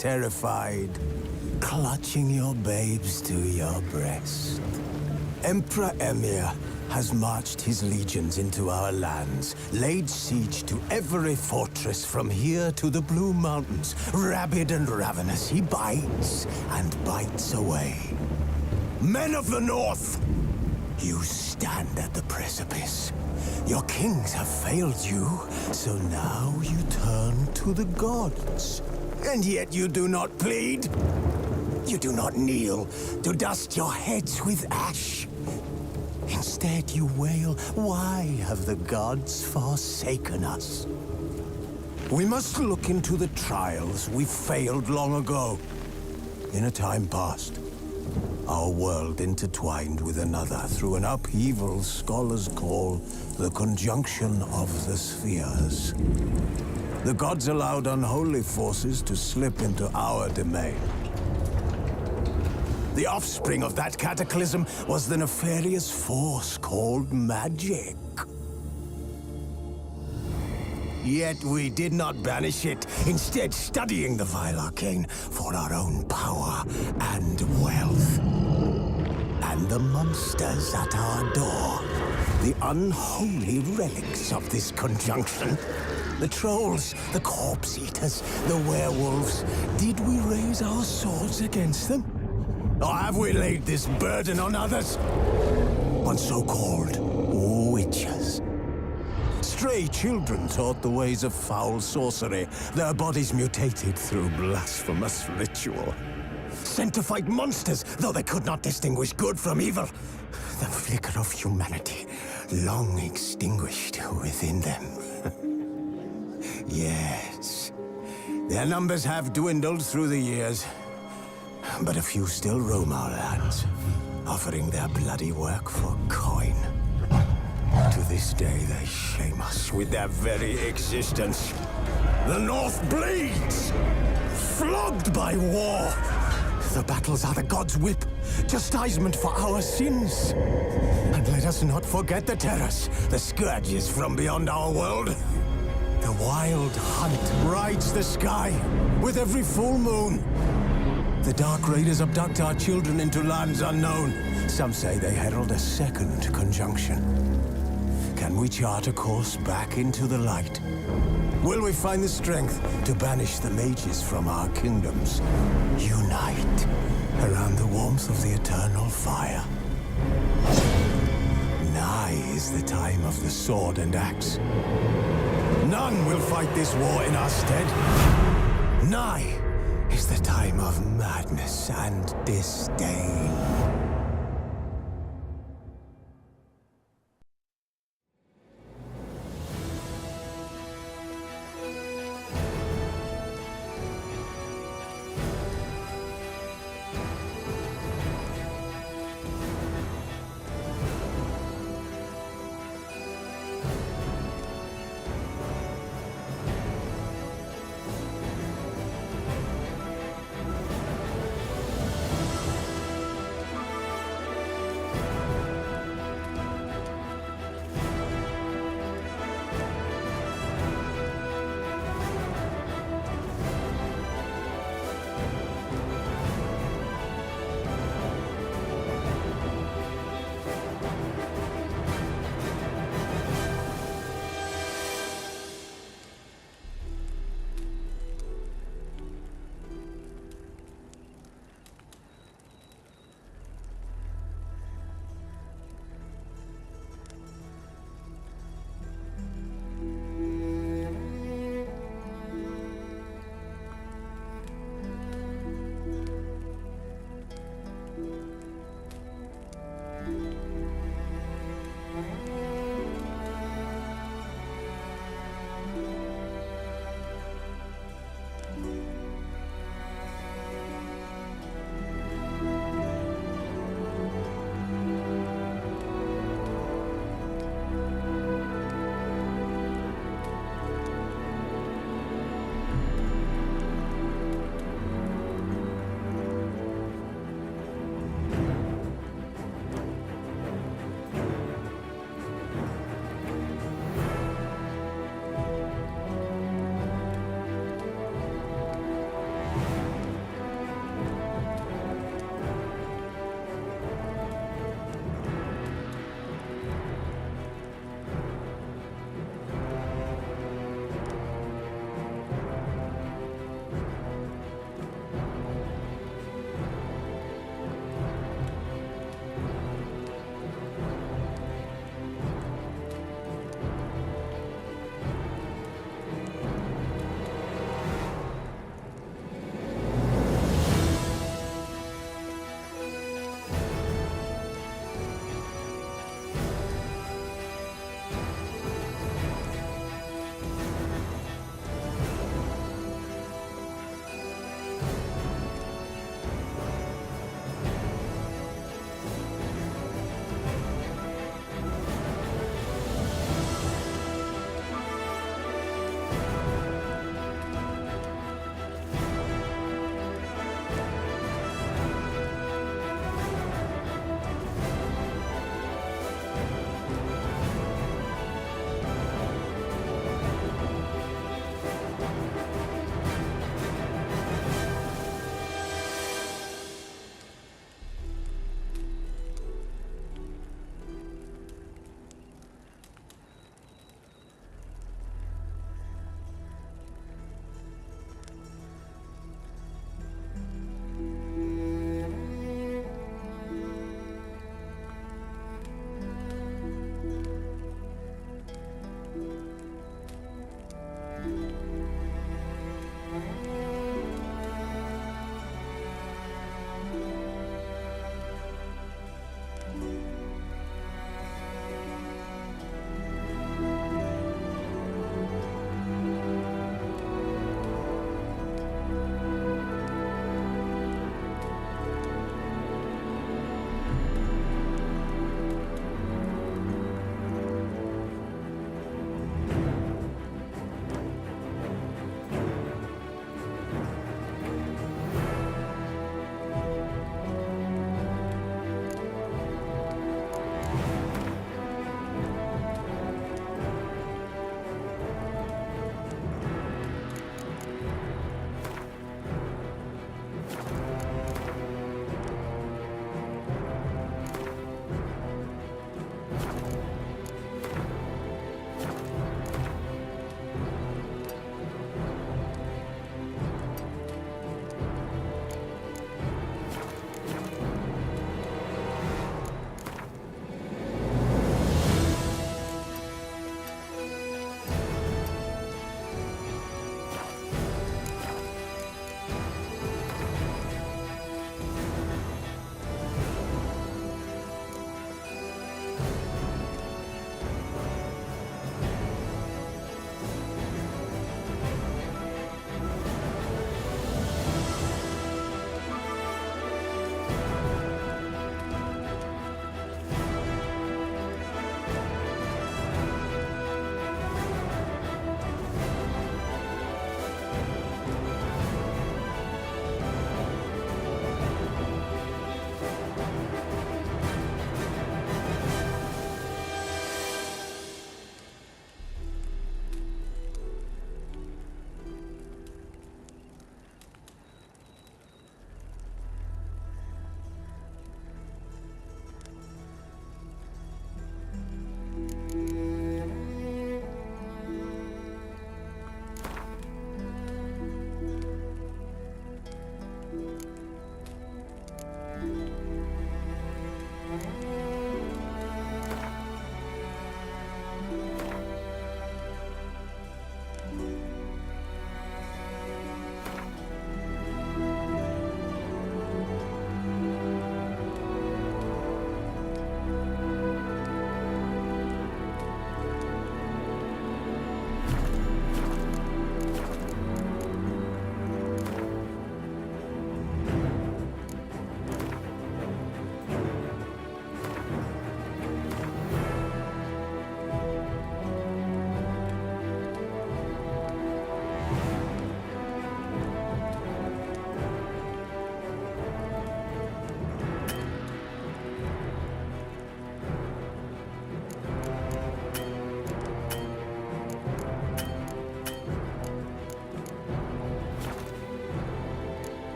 terrified, clutching your babes to your breast. Emperor Emir has marched his legions into our lands, laid siege to every fortress from here to the Blue Mountains. Rabid and ravenous, he bites and bites away. Men of the North, you stand at the precipice. Your kings have failed you, so now you turn to the gods. And yet you do not plead. You do not kneel to dust your heads with ash. Instead you wail, why have the gods forsaken us? We must look into the trials we failed long ago. In a time past, our world intertwined with another through an upheaval scholars call the conjunction of the spheres. The gods allowed unholy forces to slip into our domain. The offspring of that cataclysm was the nefarious force called magic. Yet we did not banish it, instead studying the vile arcane for our own power and wealth. And the monsters at our door, the unholy relics of this conjunction. The trolls, the corpse eaters, the werewolves. Did we raise our swords against them? Or have we laid this burden on others? On so-called witches. Stray children taught the ways of foul sorcery, their bodies mutated through blasphemous ritual. Sent to fight monsters, though they could not distinguish good from evil. The flicker of humanity, long extinguished within them. Yes, their numbers have dwindled through the years. But a few still roam our lands, offering their bloody work for coin. To this day, they shame us with their very existence. The North bleeds, flogged by war. The battles are the gods' whip, chastisement for our sins. And let us not forget the terrors, the scourges from beyond our world. The wild hunt rides the sky with every full moon. The Dark Raiders abduct our children into lands unknown. Some say they herald a second conjunction. Can we chart a course back into the light? Will we find the strength to banish the mages from our kingdoms? Unite around the warmth of the eternal fire. Nigh is the time of the sword and axe. None will fight this war in our stead. Nigh is the time of madness and disdain.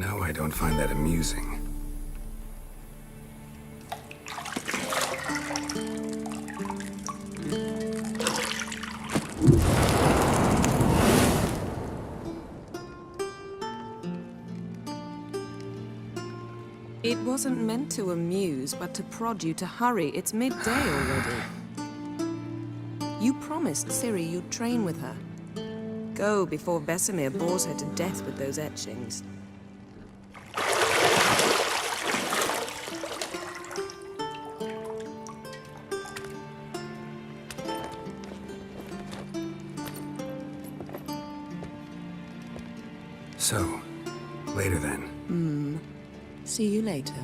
Now I don't find that amusing. It wasn't meant to amuse, but to prod you to hurry. It's midday already. You promised Ciri you'd train with her. Go before Vesemir bores her to death with those etchings. So, later then. See you later.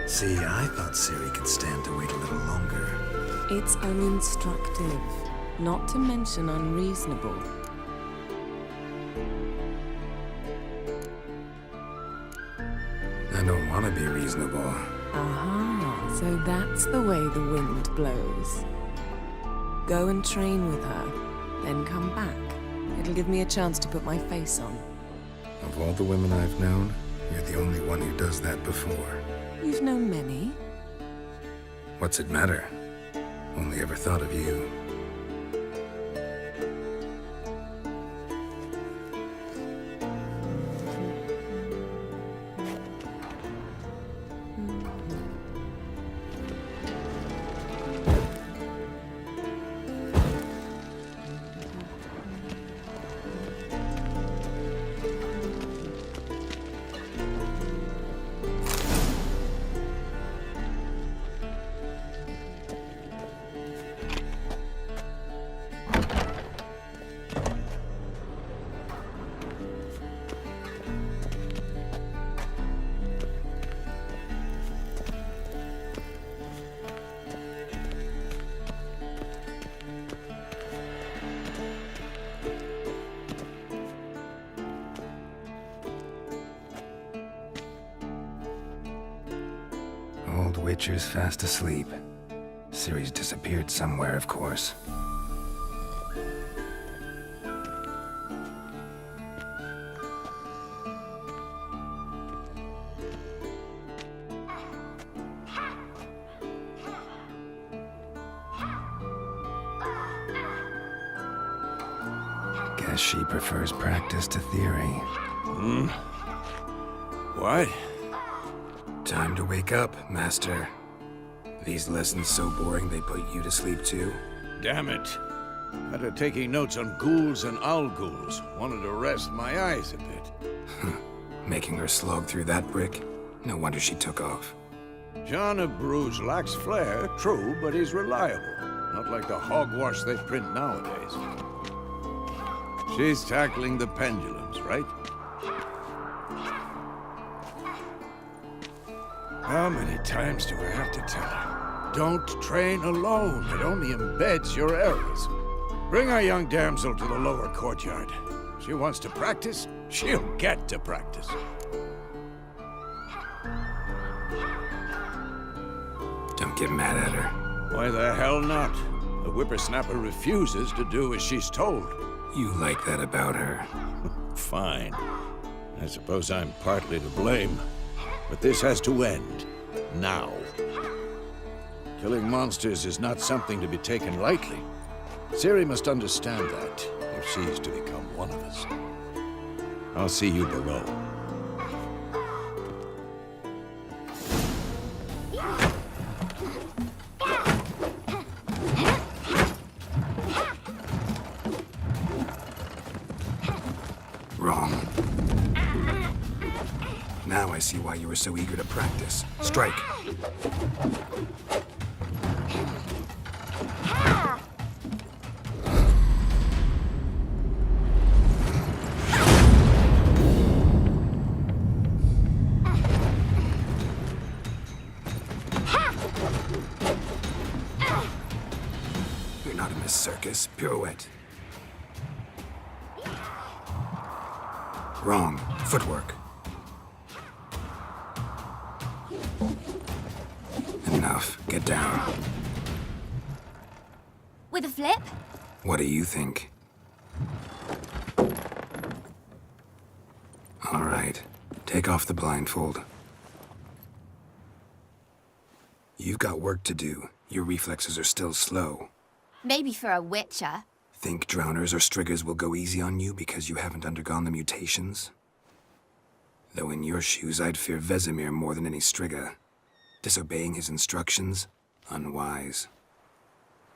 See, I thought Ciri could stand to wait a little longer. It's uninstructive, not to mention unreasonable. I don't want to be reasonable. Aha, so that's the way the wind blows. Go and train with her, then come back. It'll give me a chance to put my face on. Of all the women I've known, you're the only one who does that before. You've known many. What's it matter? Only ever thought of you. Old Witcher's fast asleep. Ciri's disappeared somewhere, of course. Guess she prefers practice to theory. What? Time to wake up, Master. These lessons so boring they put you to sleep too? Damn it. After taking notes on ghouls and owl ghouls, wanted to rest my eyes a bit. Making her slog through that brick? No wonder she took off. John of Bruges lacks flair, true, but he's reliable. Not like the hogwash they print nowadays. She's tackling the pendulums, right? How many times do I have to tell her? Don't train alone. It only embeds your errors. Bring our young damsel to the lower courtyard. She wants to practice, she'll get to practice. Don't get mad at her. Why the hell not? The whippersnapper refuses to do as she's told. You like that about her. Fine. I suppose I'm partly to blame. But this has to end. Now. Killing monsters is not something to be taken lightly. Ciri must understand that, if she's to become one of us. I'll see you below. Wrong. Now I see why you were so eager to practice. Strike. You're not in this circus. Pirouette. Wrong. Footwork. Enough. Get down. With a flip? What do you think? All right. Take off the blindfold. You've got work to do. Your reflexes are still slow. Maybe for a witcher. Think drowners or striggers will go easy on you because you haven't undergone the mutations? Though in your shoes, I'd fear Vesemir more than any strigger. Disobeying his instructions? Unwise.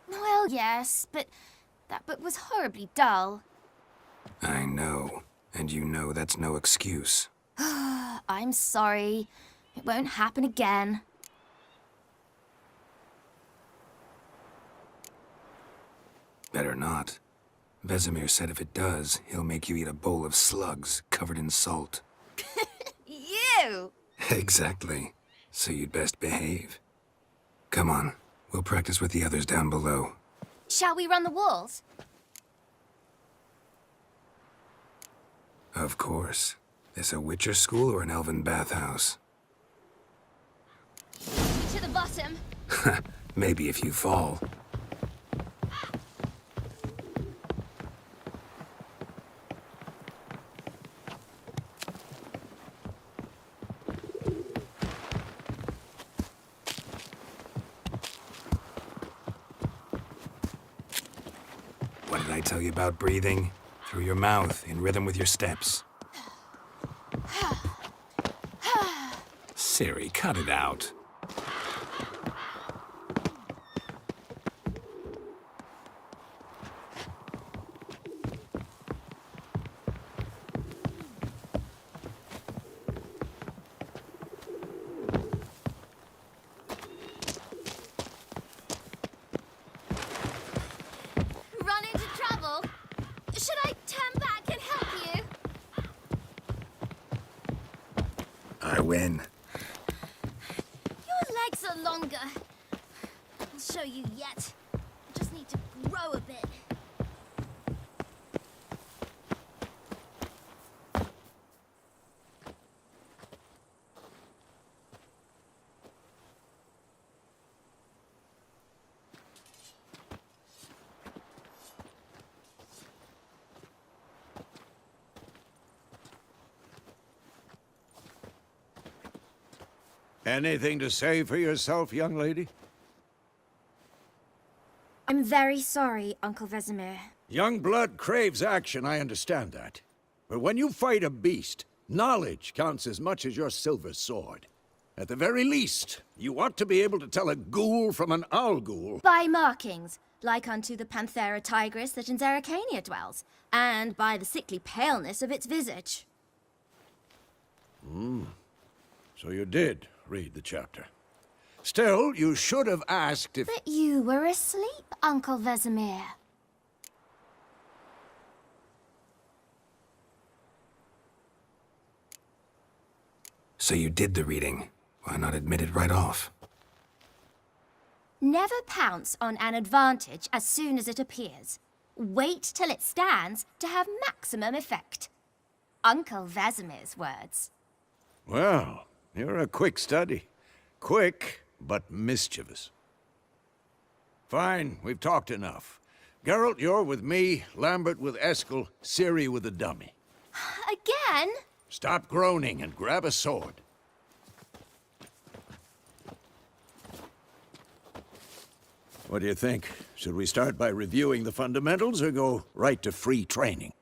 Well, yes, but that book was horribly dull. I know. And you know that's no excuse. I'm sorry. It won't happen again. Better not. Vesemir said if it does, he'll make you eat a bowl of slugs covered in salt. You! Exactly. So you'd best behave. Come on. We'll practice with the others down below. Shall we run the walls? Of course. This a Witcher school or an elven bathhouse? To the bottom. Maybe if you fall. What did I tell you about breathing? Through your mouth, in rhythm with your steps. Ciri, cut it out. Run into trouble? Should I turn back and help you? I win. Your legs are longer. I'll show you yet. I just need to grow a bit. Anything to say for yourself, young lady? I'm very sorry, Uncle Vesemir. Young blood craves action, I understand that. But when you fight a beast, knowledge counts as much as your silver sword. At the very least, you ought to be able to tell a ghoul from an owl ghoul. By markings, like unto the Panthera tigris that in Zeracania dwells, and by the sickly paleness of its visage. So you did read the chapter. Still, you should have asked if... But you were asleep, Uncle Vesemir. So you did the reading. Why not admit it right off? Never pounce on an advantage as soon as it appears. Wait till it stands to have maximum effect. Uncle Vesemir's words. Well, you're a quick study. Quick, but mischievous. Fine, we've talked enough. Geralt, you're with me, Lambert with Eskel, Ciri with the dummy. Again? Stop groaning and grab a sword. What do you think? Should we start by reviewing the fundamentals or go right to free training?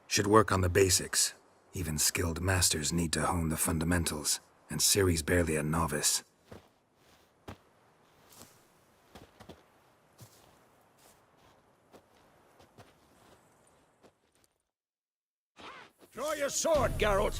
Should work on the basics. Even skilled masters need to hone the fundamentals, and Ciri's barely a novice. Draw your sword, Geralt!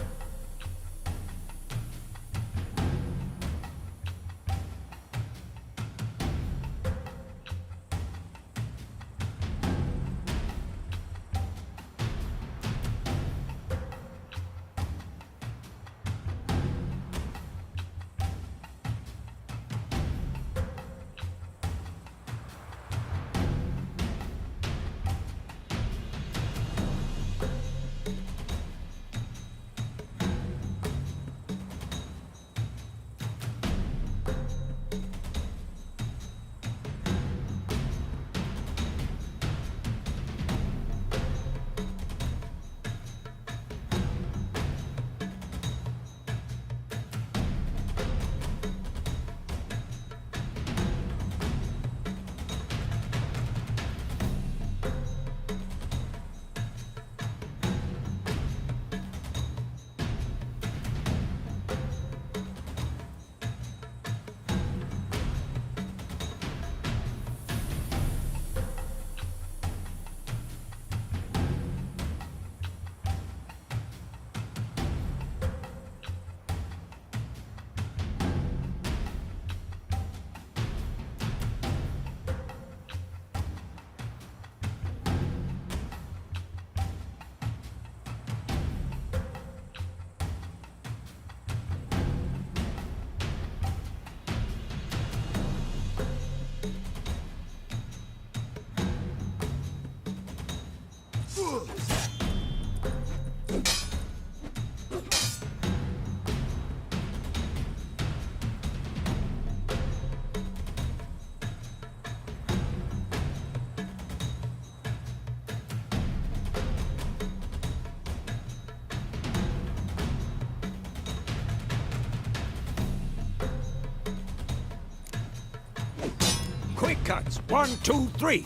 Quick cuts. 1, 2, 3.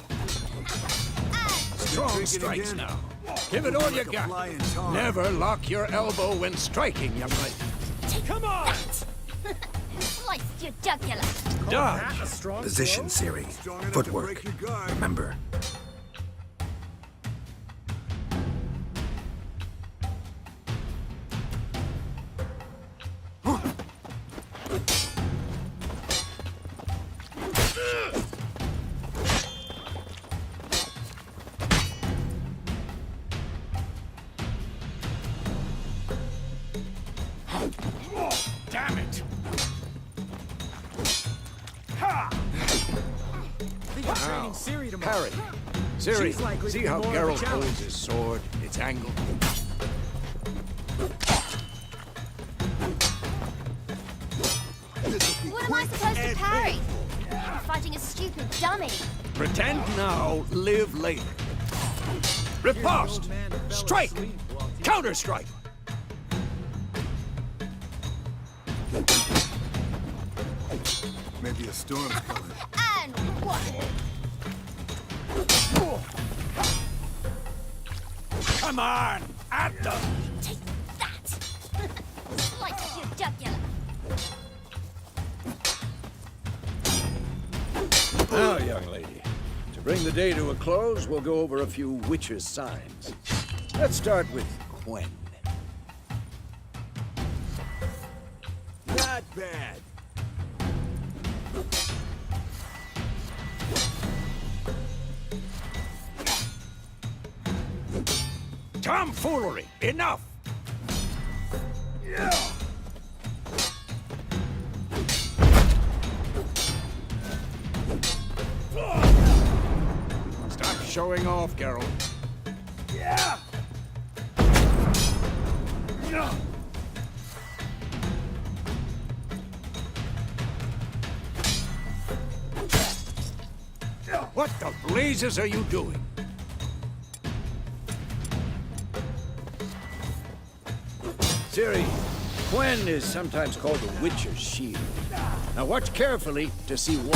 Strong strikes now. Give it all you got. Never lock your elbow when striking, young lady. Come on! Sliced your jugular. Dodge. Position, Ciri. Footwork. Remember. Damn it! Parry. Ciri, see how Geralt holds his sword, its angle? What am I supposed to parry? I'm fighting a stupid dummy. Pretend now, live later. Riposte! Strike! Counter-strike! Maybe a storm's coming. And what? Come on! At them! Take that! Slice your jugular. Now, young lady, to bring the day to a close, we'll go over a few witches' signs. Let's start with Quen. Not bad. Tomfoolery! Enough! Stop showing off, Geralt. What the blazes are you doing? Ciri, Gwen is sometimes called the Witcher's shield. Now watch carefully to see what...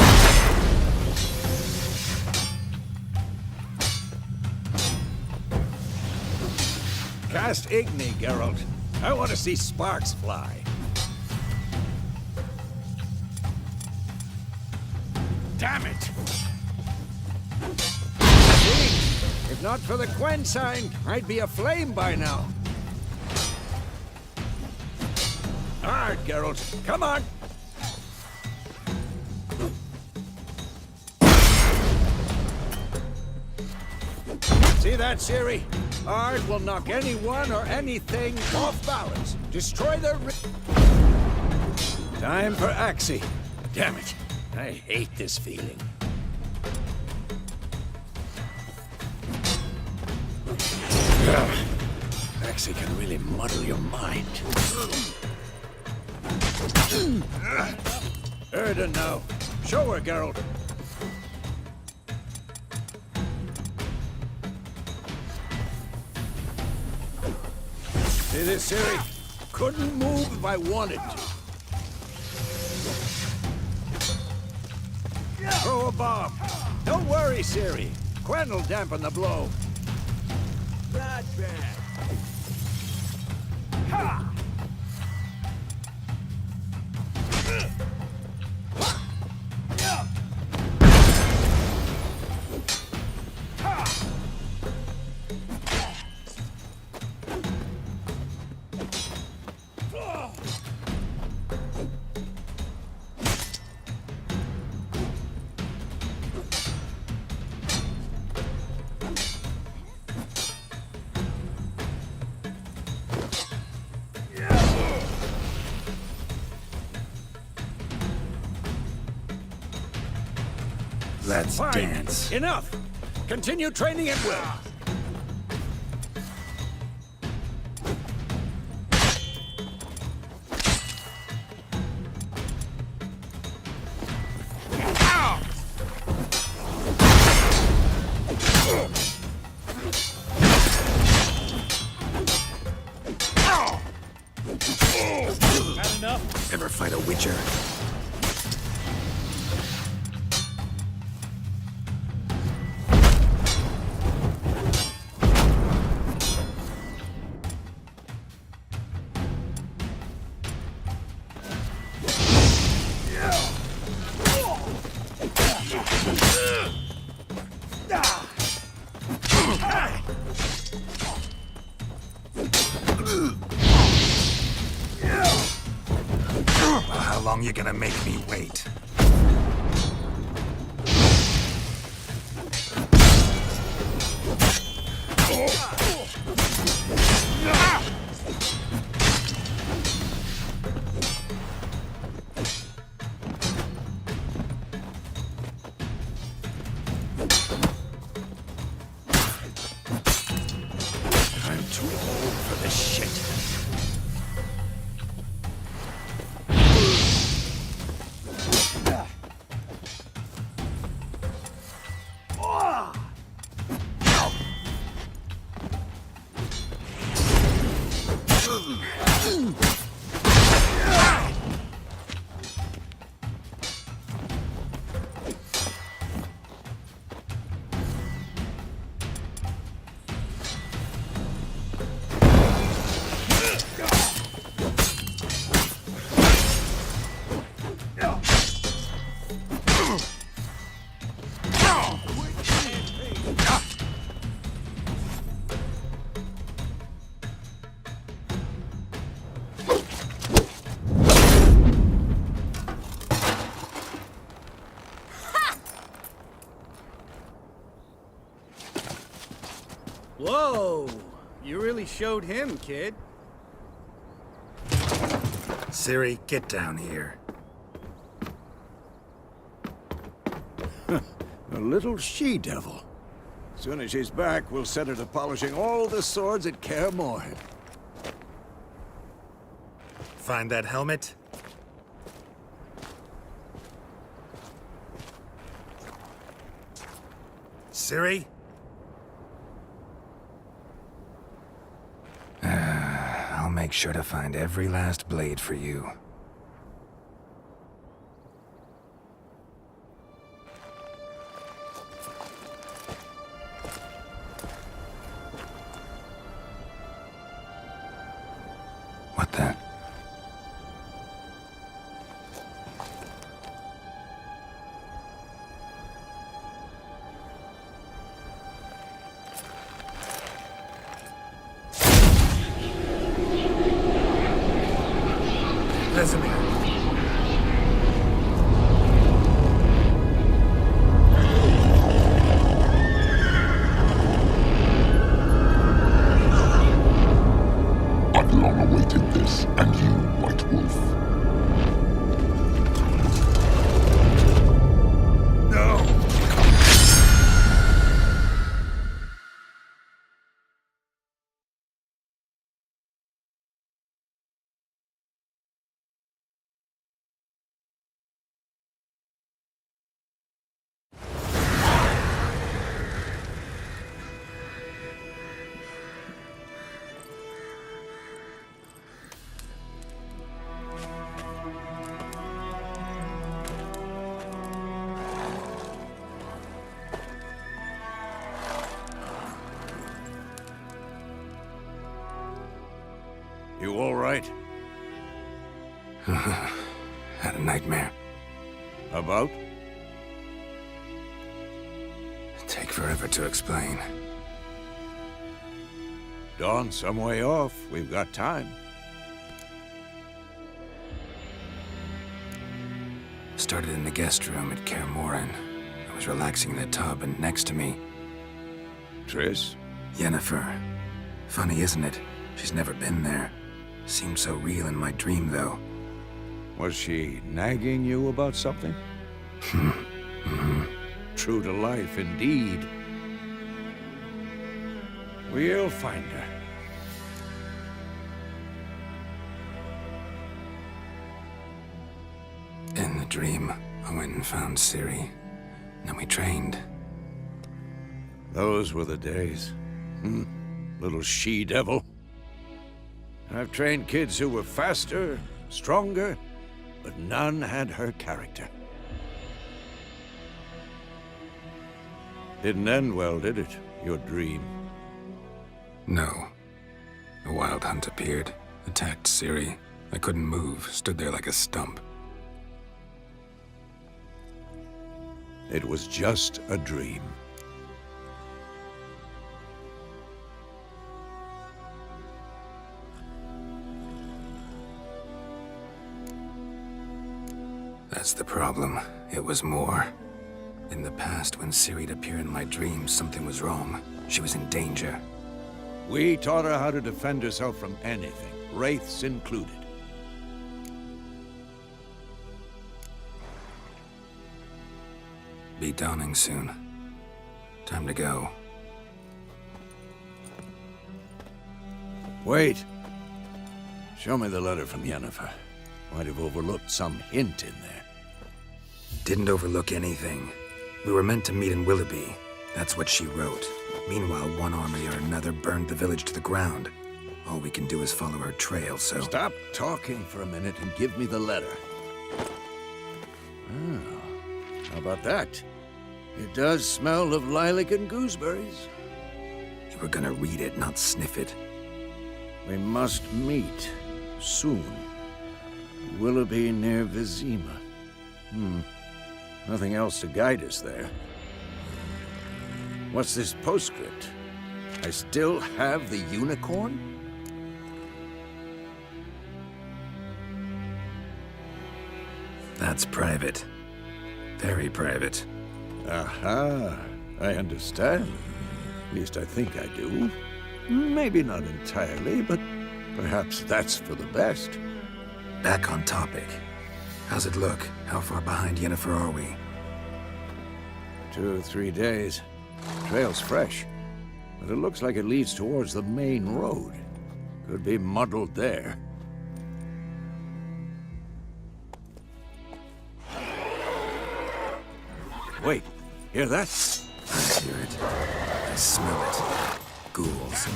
Cast Igni, Geralt. I want to see sparks fly. Damn it! See? If not for the Gwen sign, I'd be aflame by now. All right, Geralt, come on! See that, Ciri? Art will knock anyone or anything off balance. Destroy their... Time for Axie. Damn it. I hate this feeling. Axie can really muddle your mind. Erden now. Show her, Geralt. See this, Ciri? Couldn't move if I wanted to. Throw a bomb. Don't worry, Ciri. Gwen will dampen the blow. Not bad. Ha! Let's Fine. dance. Enough! Continue training at will. Had enough? Ever fight a Witcher? How long you gonna make me wait? I'm too old for this shit. Whoa! You really showed him, kid. Ciri, get down here. A little she-devil. Soon as she's back, we'll set her to polishing all the swords at Kaer Morhen. Find that helmet? Ciri? I'll make sure to find every last blade for you. What the? Vesemir. I've long awaited this, and you, White Wolf. No! You all right? Had a nightmare. About? Take forever to explain. Dawn's some way off. We've got time. Started in the guest room at Kaer Morhen. I was relaxing in the tub, and next to me, Triss? Yennefer. Funny, isn't it? She's never been there. Seemed so real in my dream, though. Was she nagging you about something? True to life, indeed. We'll find her. In the dream, I went and found Ciri. Then we trained. Those were the days. Little she-devil. I've trained kids who were faster, stronger, but none had her character. Didn't end well, did it? Your dream? No. A wild hunt appeared, attacked Ciri. I couldn't move, stood there like a stump. It was just a dream. That's the problem. It was more. In the past, when Ciri'd appear in my dreams, something was wrong. She was in danger. We taught her how to defend herself from anything, wraiths included. Be dawning soon. Time to go. Wait. Show me the letter from Yennefer. Might have overlooked some hint in there. Didn't overlook anything. We were meant to meet in Willoughby. That's what she wrote. Meanwhile, one army or another burned the village to the ground. All we can do is follow her trail, so... Stop talking for a minute and give me the letter. Oh, how about that? It does smell of lilac and gooseberries. You were gonna read it, not sniff it. We must meet soon. Willoughby near Vizima. Nothing else to guide us there. What's this postscript? I still have the unicorn? That's private. Very private. Aha, I understand. At least I think I do. Maybe not entirely, but perhaps that's for the best. Back on topic. How's it look? How far behind Yennefer are we? 2 or 3 days. Trail's fresh, but it looks like it leads towards the main road. Could be muddled there. Wait, hear that? I hear it. I smell it. Ghouls.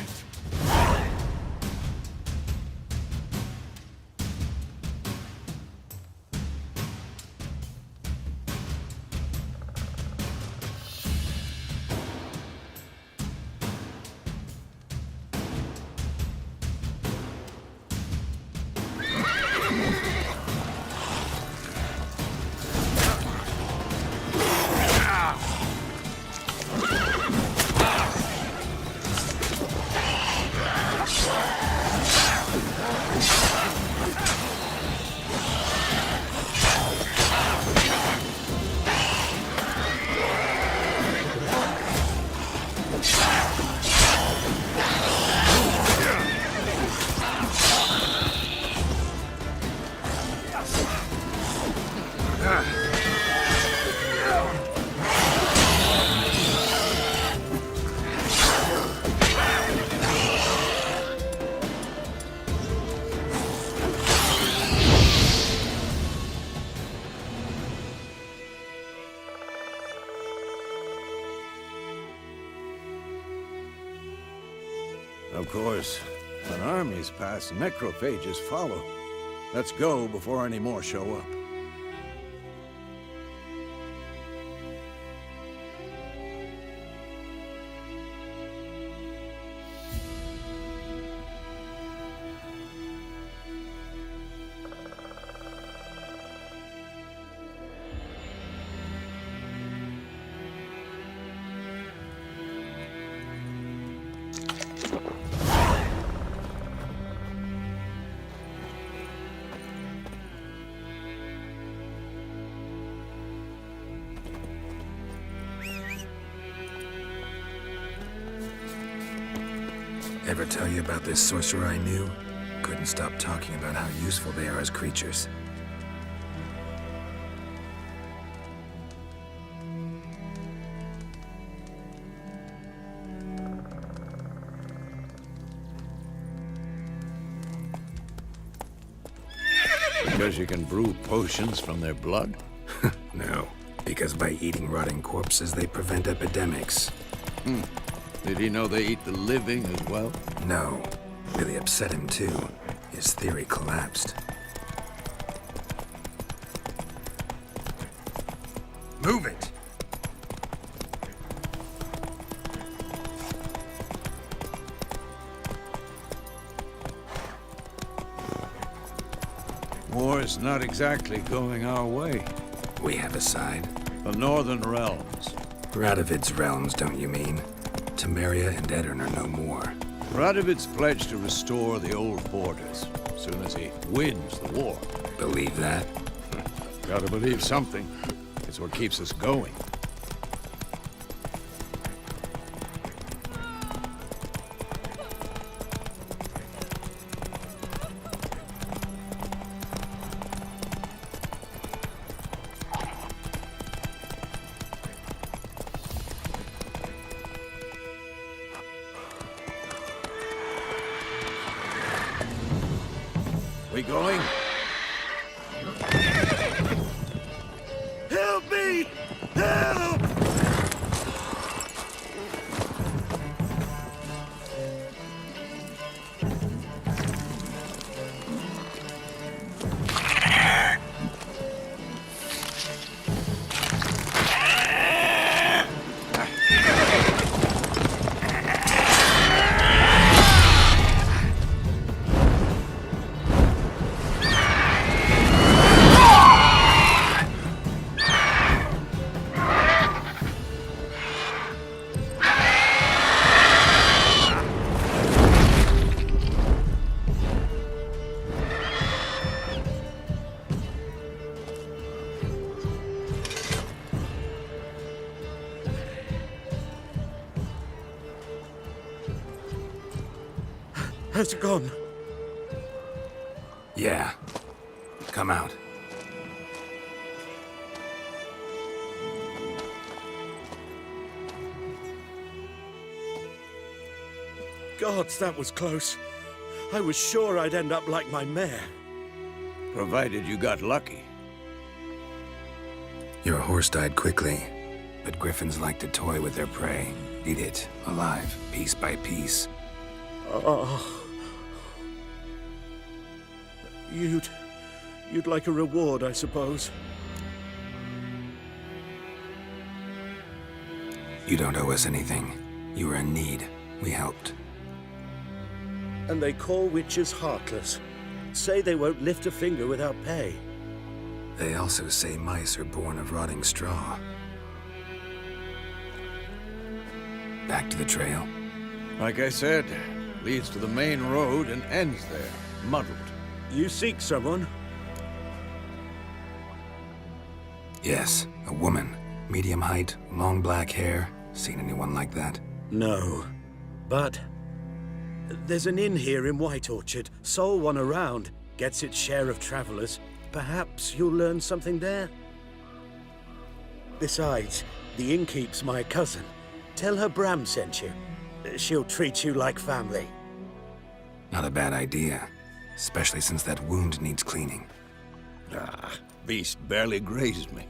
Of course, when armies pass, necrophages follow. Let's go before any more show up. Ever tell you about this sorcerer I knew? Couldn't stop talking about how useful they are as creatures. Because you can brew potions from their blood? No, because by eating rotting corpses, they prevent epidemics. Did he know they eat the living as well? No, really upset him too. His theory collapsed. Move it! War's not exactly going our way. We have a side. The Northern Realms. Radovid's realms, don't you mean? Temeria and Edirn are no more. Radovid's pledged to restore the old borders as soon as he wins the war. Believe that? Gotta believe something. It's what keeps us going. We going? Help me! Help! Has it gone? Yeah. Come out. Gods, that was close. I was sure I'd end up like my mare. Provided you got lucky. Your horse died quickly, but griffins like to toy with their prey. Eat it, alive, piece by piece. Oh. You'd like a reward, I suppose. You don't owe us anything. You were in need. We helped. And they call witches heartless. Say they won't lift a finger without pay. They also say mice are born of rotting straw. Back to the trail. Like I said, leads to the main road and ends there, muddled. You seek someone? Yes, a woman. Medium height, long black hair. Seen anyone like that? No. But there's an inn here in White Orchard. Sole one around. Gets its share of travelers. Perhaps you'll learn something there? Besides, the innkeep's my cousin. Tell her Bram sent you. She'll treat you like family. Not a bad idea. Especially since that wound needs cleaning. Ah, beast barely grazed me.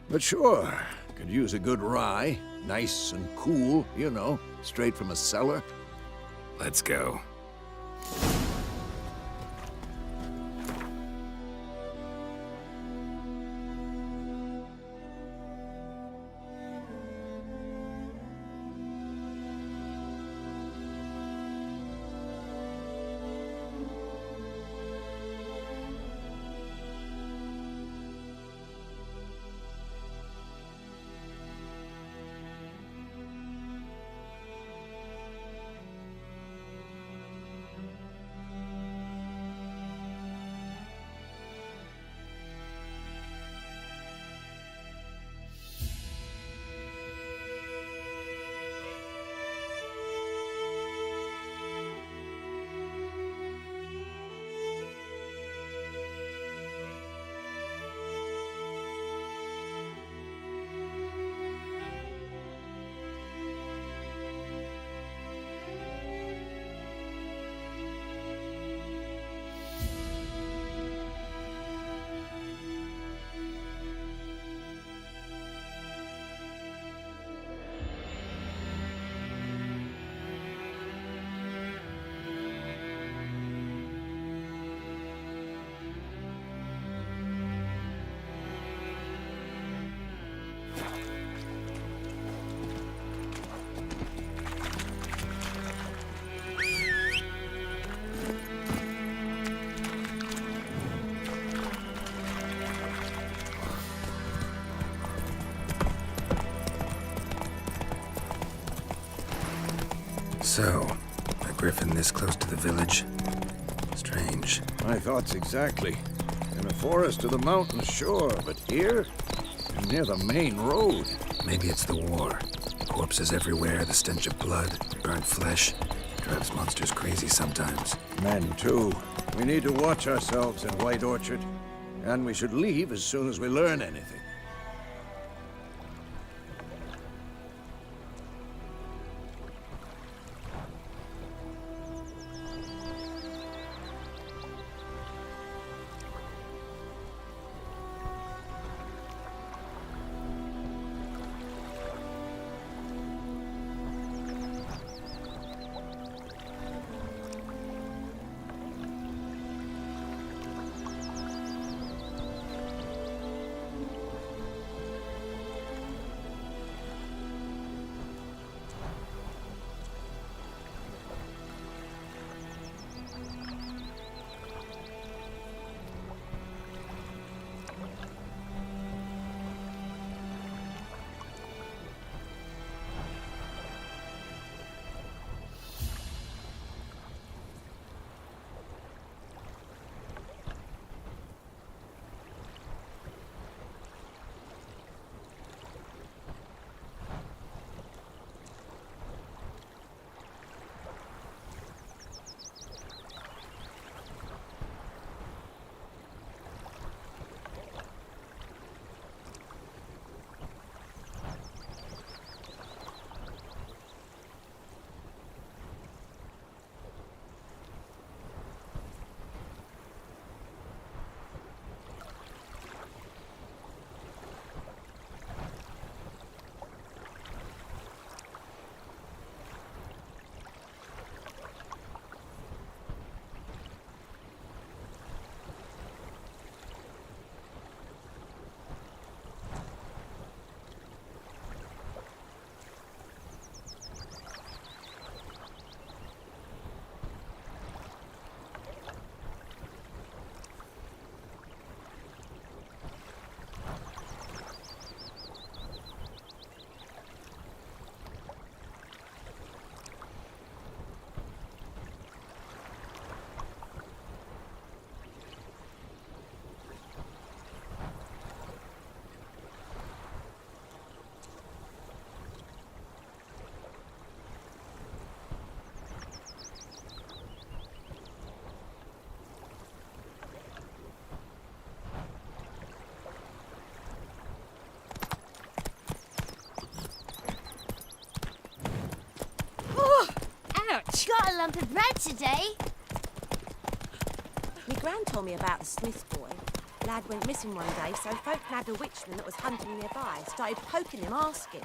But sure, could use a good rye. Nice and cool, you know, straight from a cellar. Let's go. So, a griffin this close to the village? Strange. My thoughts exactly. In a forest to the mountain, sure, but here? Near the main road. Maybe it's the war. Corpses everywhere, the stench of blood, burnt flesh. Drives monsters crazy sometimes. Men, too. We need to watch ourselves in White Orchard. And we should leave as soon as we learn anything. lump of bread today. Me gran told me about the Smith's boy. Lad went missing one day, so folk nabbed a witchman that was hunting nearby. Started poking him, asking.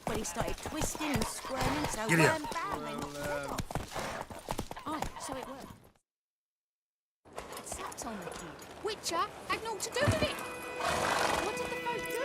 Well, he started twisting and squirming, so Giddy up. bam, bam, they knocked him off. Aye, so it worked. What's that Tom did? Witcher had naught to do with it. What did the folk do?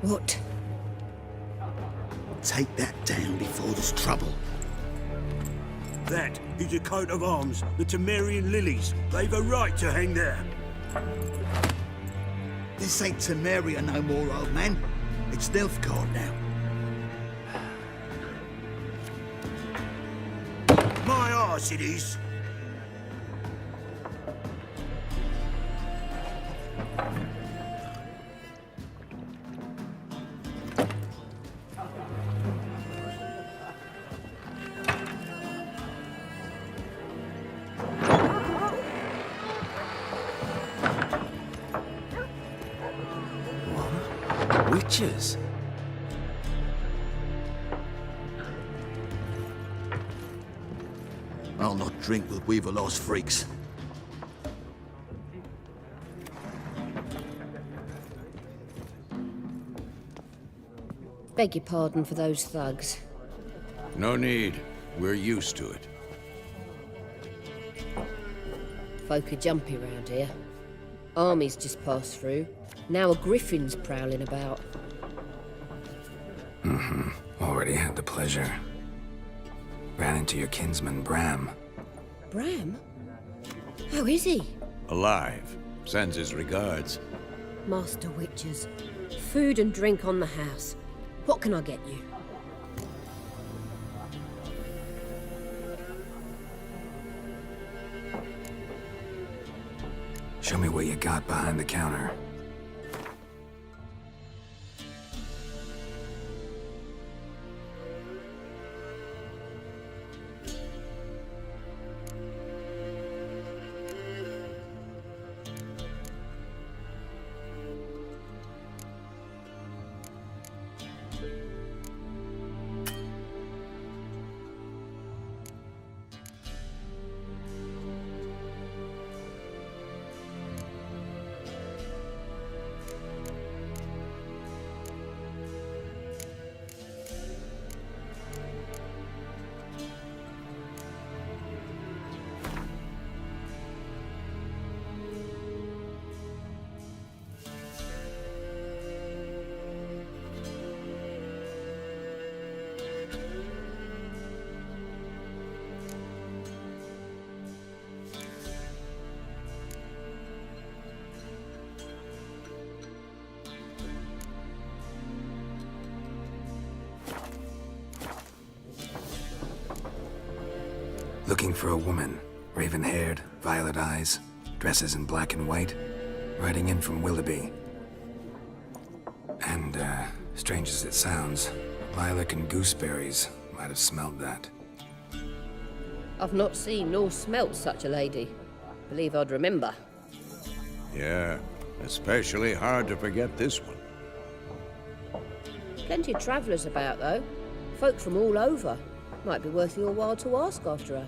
What? Take that down before there's trouble. That is a coat of arms, the Temerian lilies. They've a right to hang there. This ain't Temeria no more, old man. It's Nilfgaard now. My arse it is. Witches? I'll not drink with Weaver-lost freaks. Beg your pardon for those thugs. No need. We're used to it. Folk are jumpy round here. Armies just passed through. Now a griffin's prowling about. Already had the pleasure. Ran into your kinsman, Bram. Bram? How is he? Alive. Sends his regards. Master Witchers. Food and drink on the house. What can I get you? Show me what you got behind the counter. Looking for a woman. Raven-haired, violet eyes, dresses in black and white. Riding in from Willoughby. And, strange as it sounds, lilac and gooseberries might have smelled that. I've not seen nor smelt such a lady. Believe I'd remember. Yeah, especially hard to forget this one. Plenty of travellers about, though. Folk from all over. Might be worth your while to ask after her.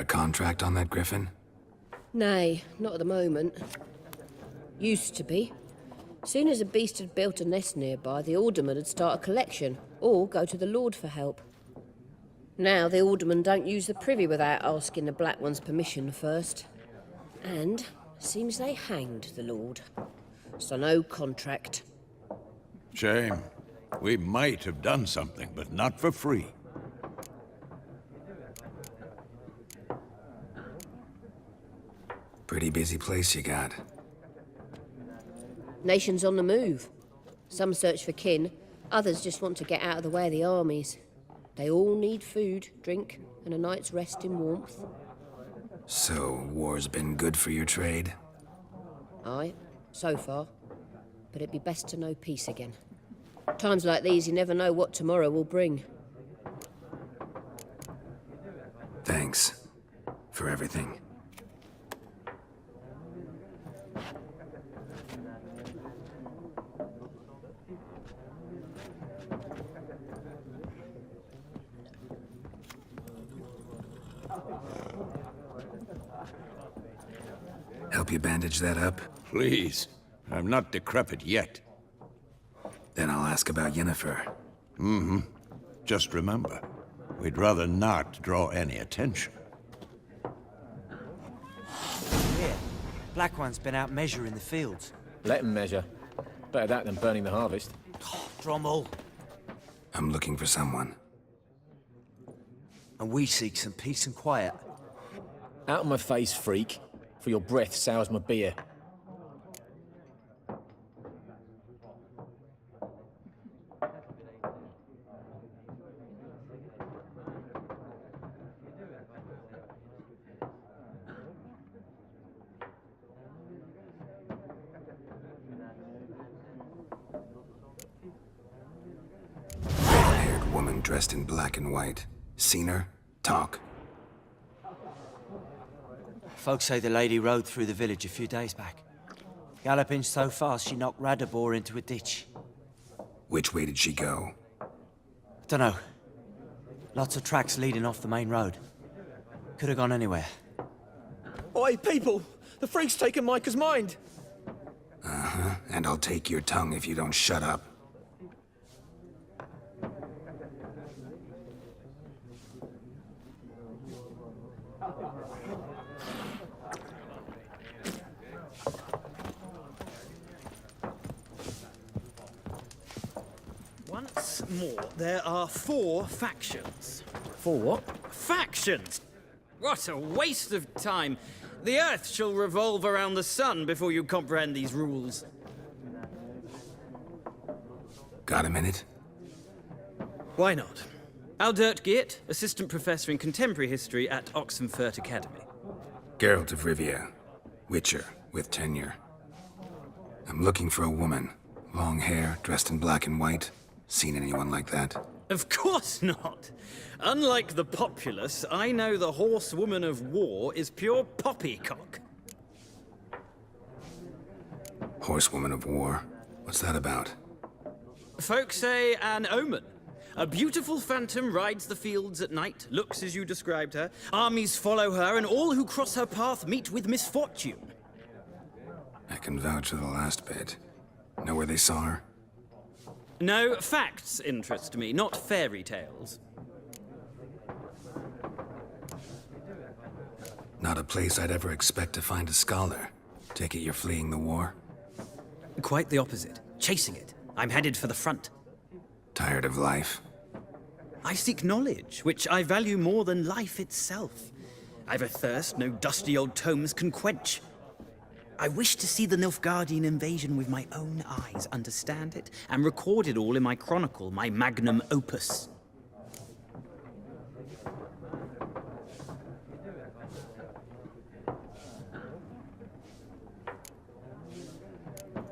contract on that griffin? Nay, not at the moment. Used to be. Soon as a beast had built a nest nearby, the alderman would start a collection, or go to the Lord for help. Now the aldermen don't use the privy without asking the Black One's permission first. And seems they hanged the Lord. So no contract. Shame. We might have done something, but not for free. Pretty busy place you got. Nations on the move. Some search for kin, others just want to get out of the way of the armies. They all need food, drink, and a night's rest in warmth. So, war's been good for your trade? Aye, so far. But it'd be best to know peace again. Times like these, you never know what tomorrow will bring. Thanks for everything. Help you bandage that up? Please. I'm not decrepit yet. Then I'll ask about Yennefer. Mm-hmm. Just remember, we'd rather not draw any attention. Here, Black One's been out measuring the fields. Let him measure. Better that than burning the harvest. Drommel. I'm looking for someone. And we seek some peace and quiet. Out of my face, freak. For your breath sours my beer. Red-haired woman dressed in black and white. Seen her? Talk. Folks say the lady rode through the village a few days back. Galloping so fast she knocked Radabor into a ditch. Which way did she go? Dunno. Lots of tracks leading off the main road. Could have gone anywhere. Oi, people! The freak's taken Micah's mind! Uh-huh. And I'll take your tongue if you don't shut up. Once more, there are 4 factions. 4 what? Factions! What a waste of time! The Earth shall revolve around the sun before you comprehend these rules. Got a minute? Why not? Aldert Geert, Assistant Professor in Contemporary History at Oxenfurt Academy. Geralt of Rivia. Witcher, with tenure. I'm looking for a woman. Long hair, dressed in black and white. Seen anyone like that? Of course not! Unlike the populace, I know the horsewoman of war is pure poppycock. Horsewoman of war? What's that about? Folk say an omen. A beautiful phantom rides the fields at night, looks as you described her. Armies follow her, and all who cross her path meet with misfortune. I can vouch for the last bit. Know where they saw her? No, facts interest me, not fairy tales. Not a place I'd ever expect to find a scholar. Take it you're fleeing the war? Quite the opposite. Chasing it. I'm headed for the front. Tired of life? I seek knowledge, which I value more than life itself. I've a thirst no dusty old tomes can quench. I wish to see the Nilfgaardian invasion with my own eyes, understand it, and record it all in my chronicle, my magnum opus.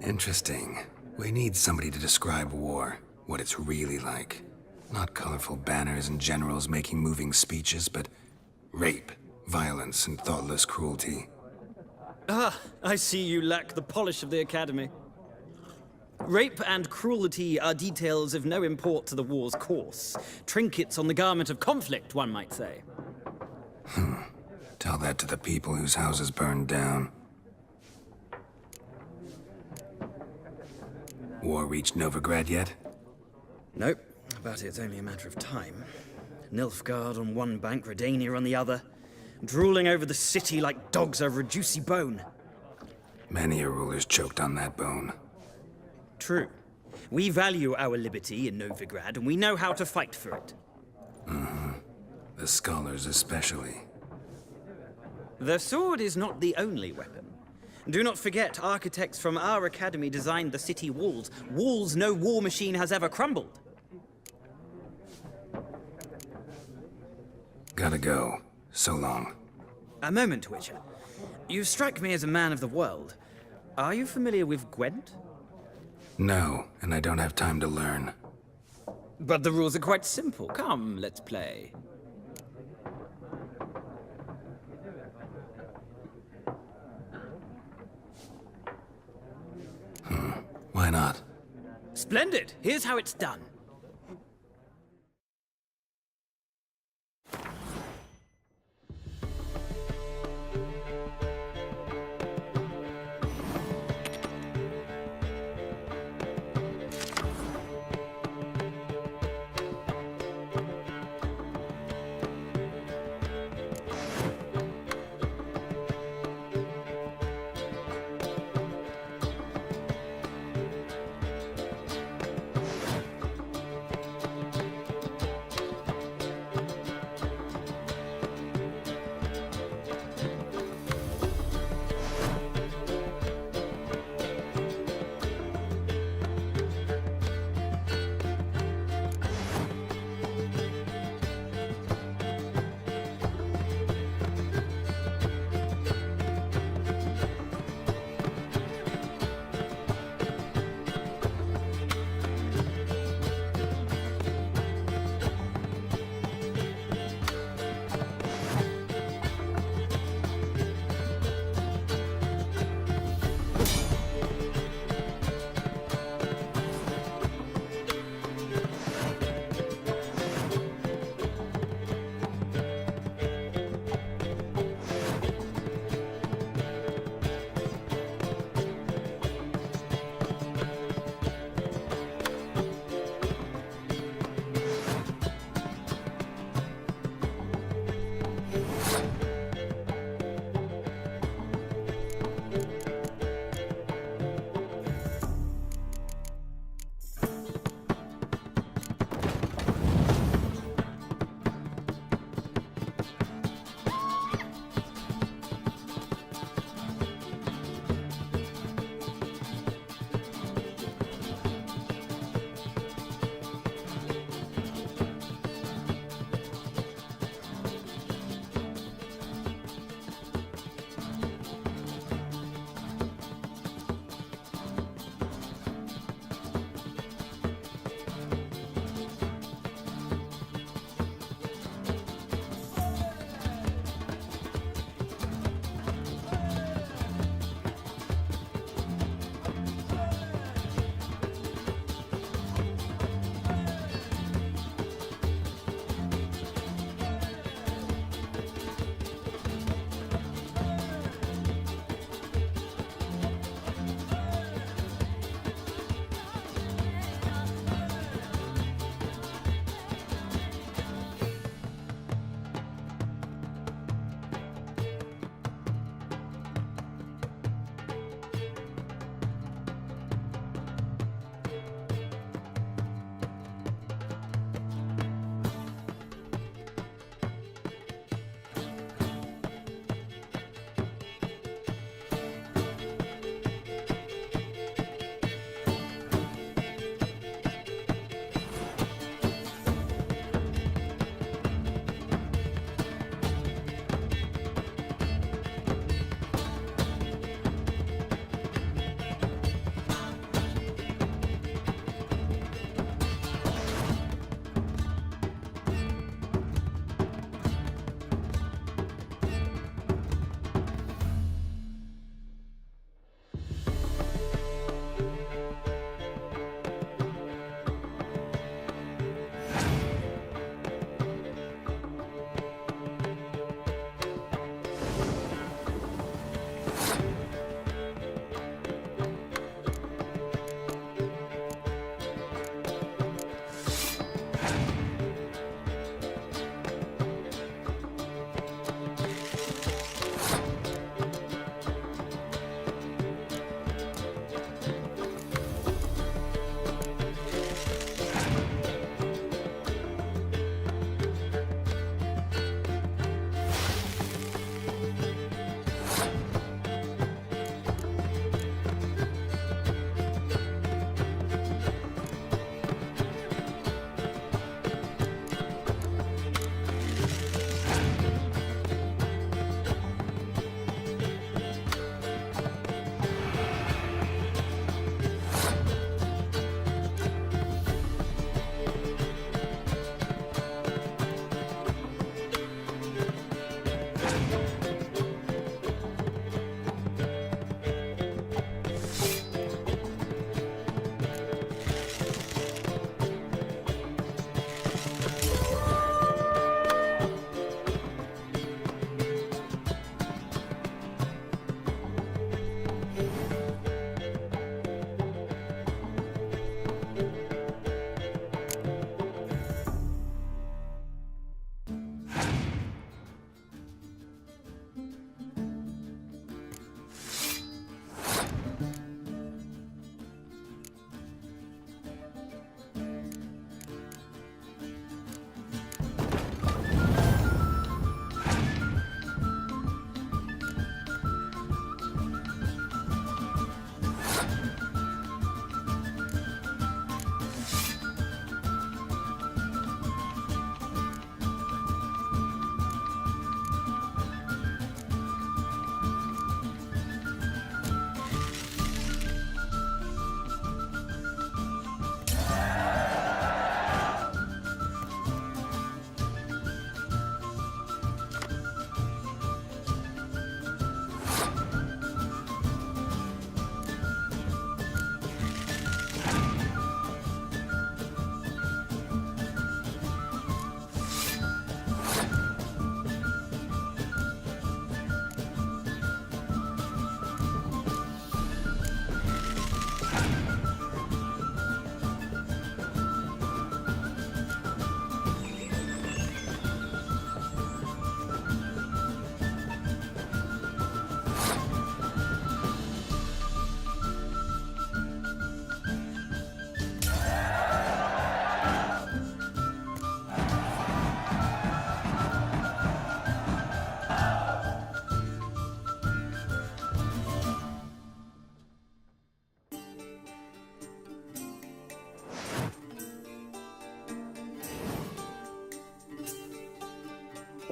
Interesting. We need somebody to describe war, what it's really like. Not colorful banners and generals making moving speeches, but rape, violence, and thoughtless cruelty. Ah, I see you lack the polish of the Academy. Rape and cruelty are details of no import to the war's course. Trinkets on the garment of conflict, one might say. Tell that to the people whose houses burned down. War reached Novigrad yet? Nope, but it's only a matter of time. Nilfgaard on one bank, Redania on the other, drooling over the city like dogs over a juicy bone. Many a ruler's choked on that bone. True. We value our liberty in Novigrad, and we know how to fight for it. The scholars especially. The sword is not the only weapon. Do not forget, architects from our academy designed the city walls. Walls no war machine has ever crumbled. Gotta go. So long. A moment, Witcher. You strike me as a man of the world. Are you familiar with Gwent? No, and I don't have time to learn. But the rules are quite simple. Come, let's play. Why not? Splendid! Here's how it's done.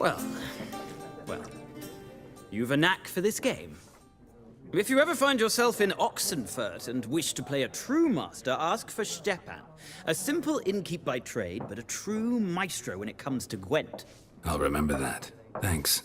Well, you've a knack for this game. If you ever find yourself in Oxenfurt and wish to play a true master, ask for Stepan. A simple innkeep by trade, but a true maestro when it comes to Gwent. I'll remember that. Thanks.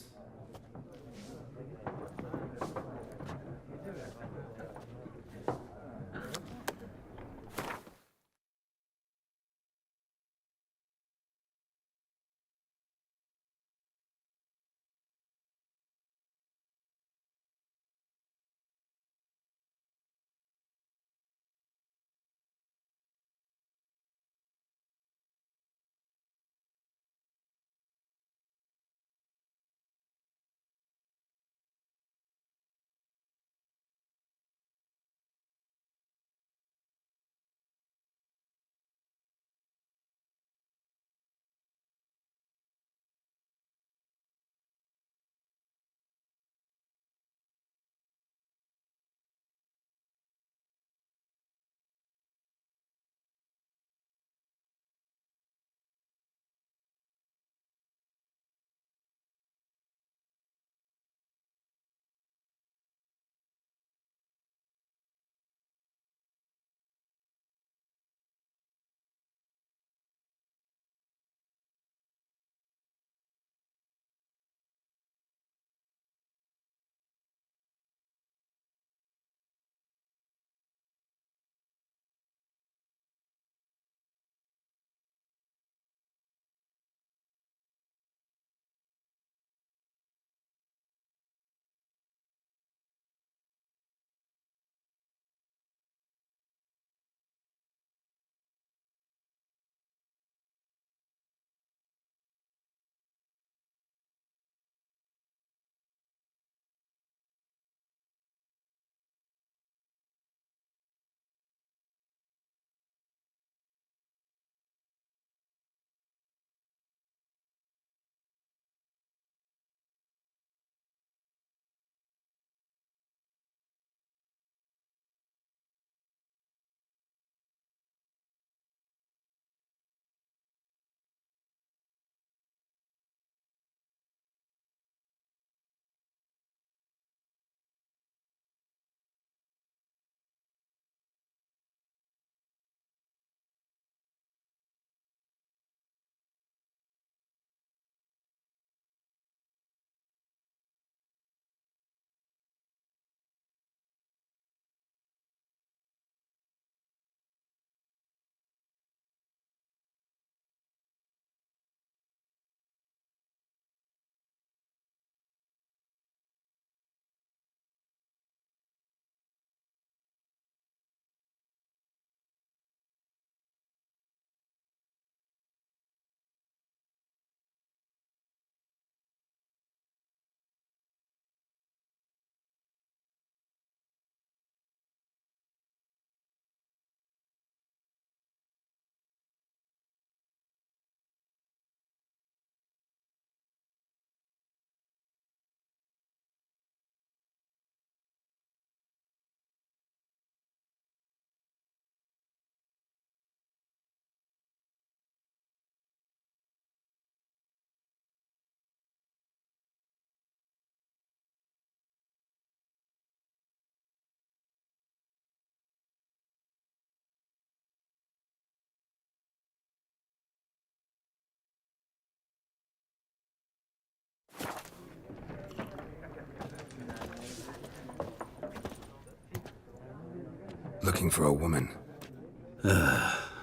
Looking for a woman.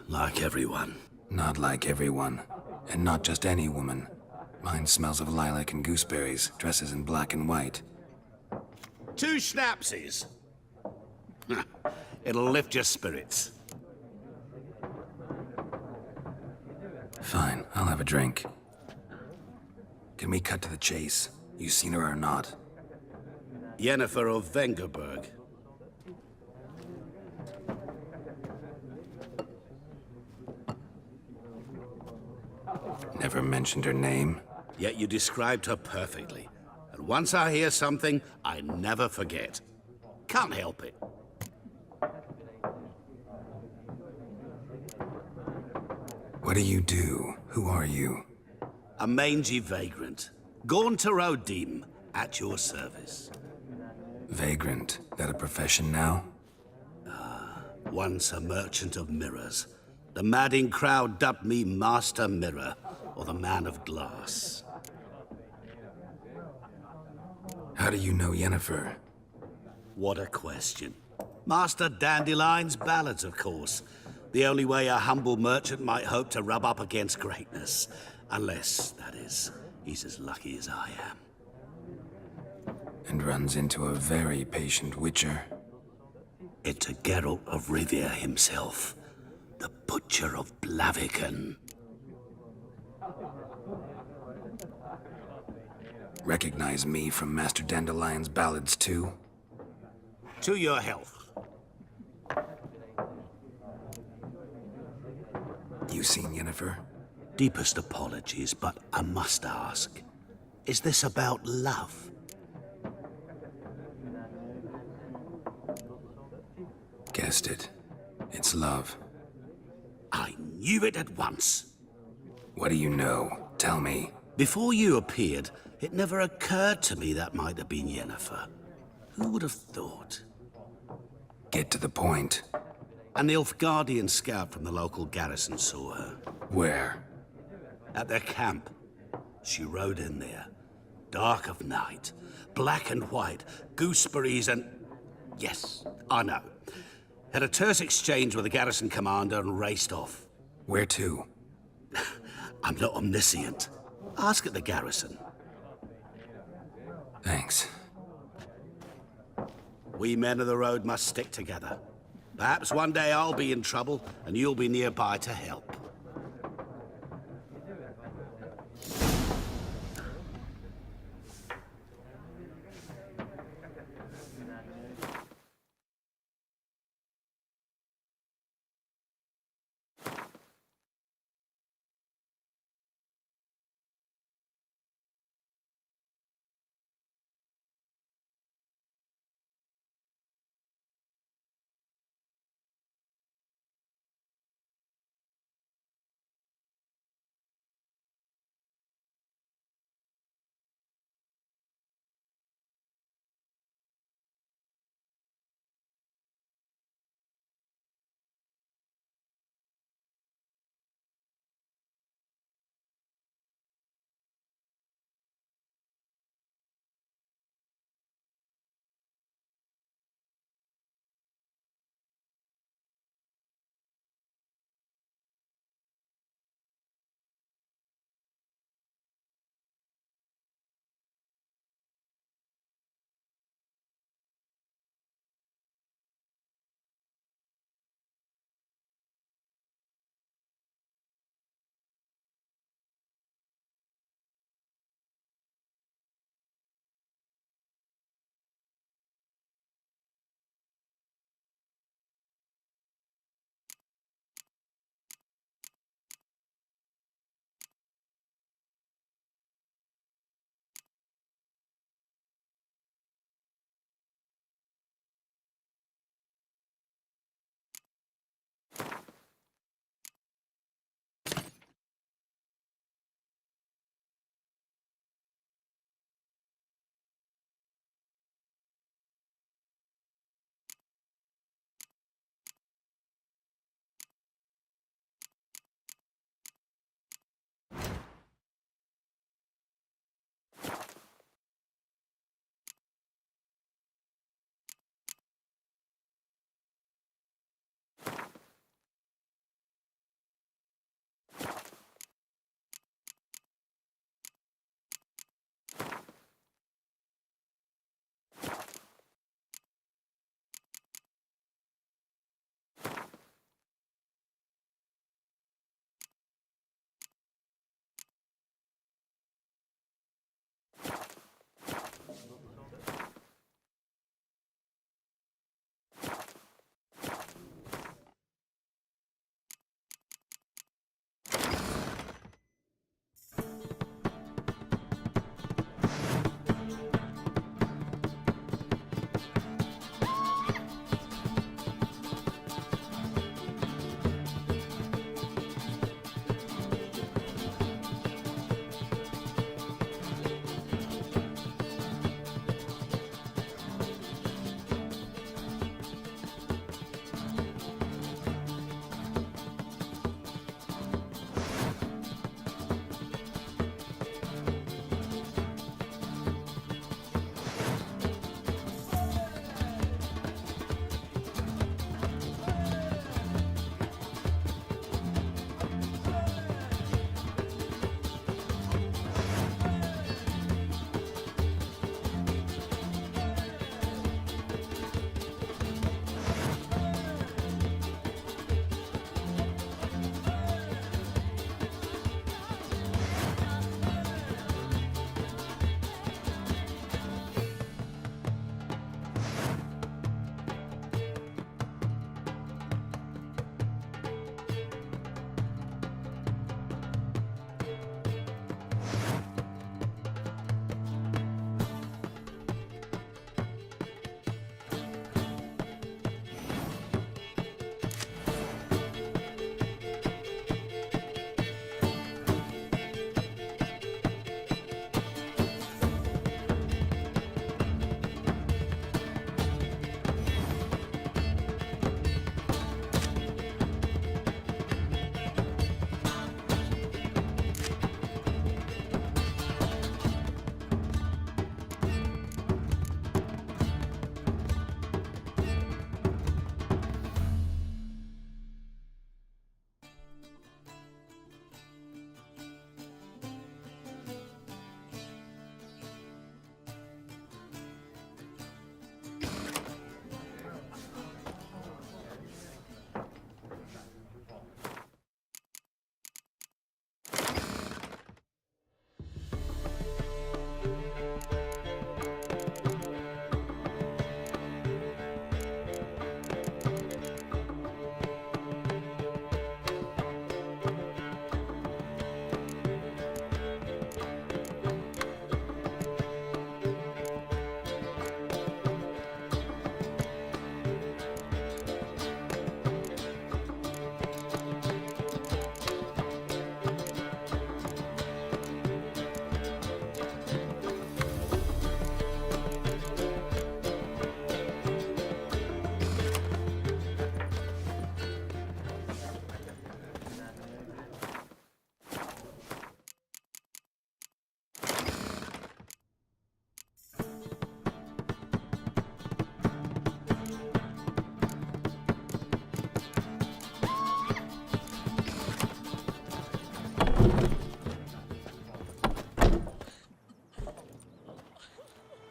Like everyone. Not like everyone. And not just any woman. Mine smells of lilac and gooseberries, dresses in black and white. 2 schnapsies. It'll lift your spirits. Fine, I'll have a drink. Can we cut to the chase? You seen her or not? Yennefer of Vengerberg. Never mentioned her name? Yet you described her perfectly. And once I hear something, I never forget. Can't help it. What do you do? Who are you? A mangy vagrant. Gaunter Odim, at your service. Vagrant, that a profession now? Once a merchant of mirrors. The madding crowd dubbed me Master Mirror, or the Man of Glass. How do you know Yennefer? What a question. Master Dandelion's ballads, of course. The only way a humble merchant might hope to rub up against greatness. Unless, that is, he's as lucky as I am. And runs into a very patient witcher. Into Geralt of Rivia himself. The Butcher of Blaviken. Recognize me from Master Dandelion's ballads, too? To your health. You seen Yennefer? Deepest apologies, but I must ask. Is this about love? Guessed it. It's love. I knew it at once. What do you know? Tell me. Before you appeared, it never occurred to me that might have been Yennefer. Who would have thought? Get to the point. A Nilfgaardian scout from the local garrison saw her. Where? At their camp. She rode in there. Dark of night. Black and white. Gooseberries and... Yes, I know. Had a terse exchange with the garrison commander and raced off. Where to? I'm not omniscient. Ask at the garrison. Thanks. We men of the road must stick together. Perhaps one day I'll be in trouble and you'll be nearby to help.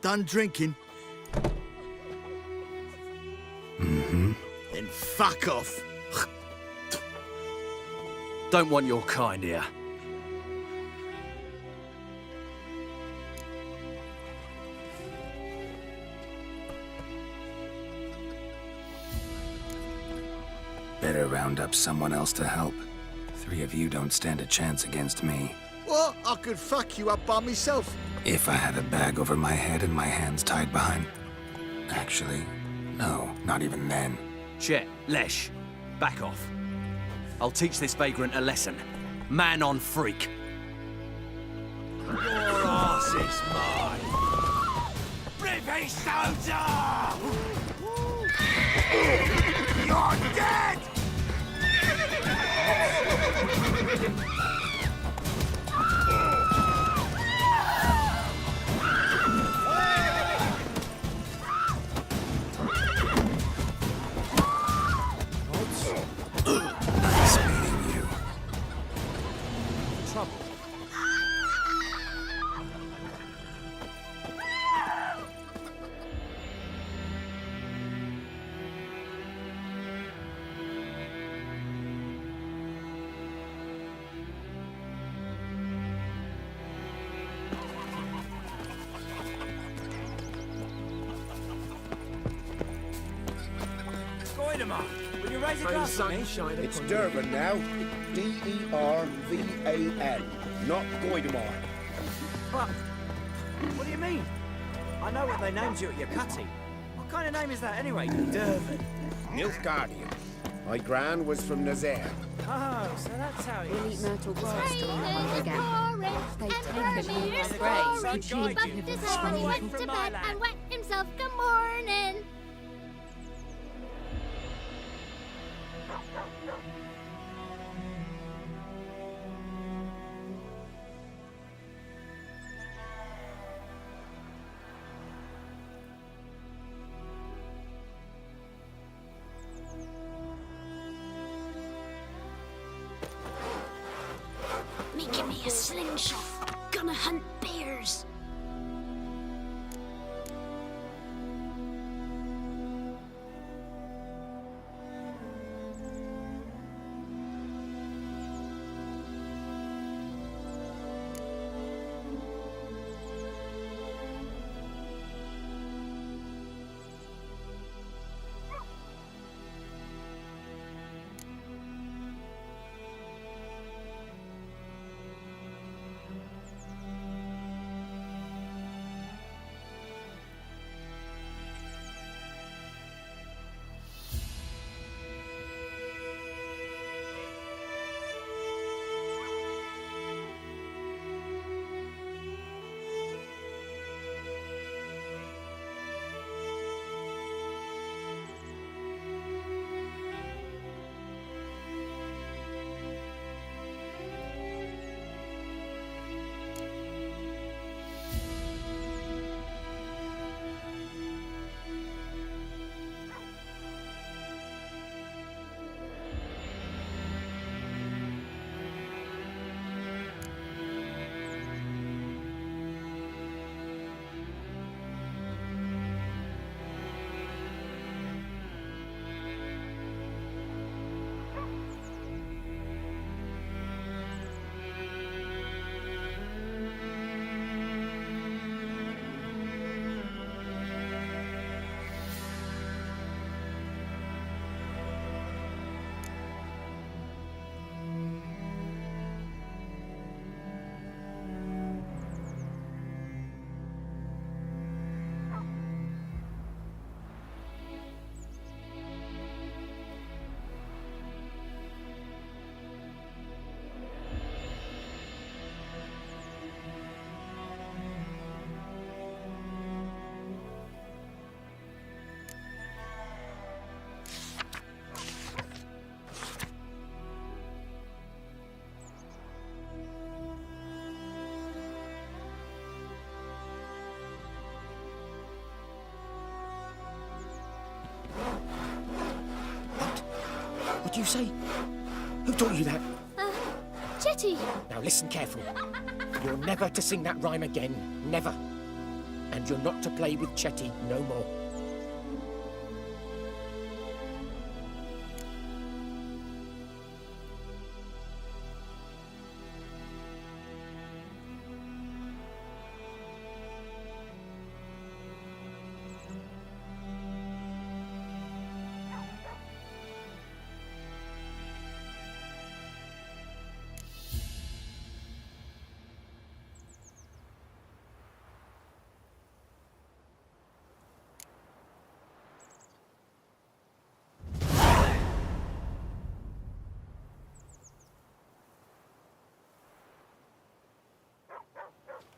Done drinking? Mm-hmm. Then fuck off. Don't want your kind here. Better round up someone else to help. 3 of you don't stand a chance against me. What? I could fuck you up by myself. If I had a bag over my head and my hands tied behind... Actually, no, not even then. Chet, Lesh, back off. I'll teach this vagrant a lesson. Man on freak. Your arse is mine. Rippy soldier! You're dead! Nice meeting you. Trouble. Will you raise a glass for me? It's Durban now. D-E-R-V-A-N, not Goidemar. But, what do you mean? I know what they named you at your cutty. What kind of name is that anyway? Durban. Nilfgaardian. My gran was from Nazaire. Oh, so that's how it is. We'll eat myrtle grass to remember again. They've taken all my brains. Could you He bumped his head when he went to bed and wet himself good morning. Making me a slingshot. Gonna hunt bears. What do you say? Who taught you that? Jetty. Now listen carefully. You're never to sing that rhyme again. Never. And you're not to play with Chetty no more.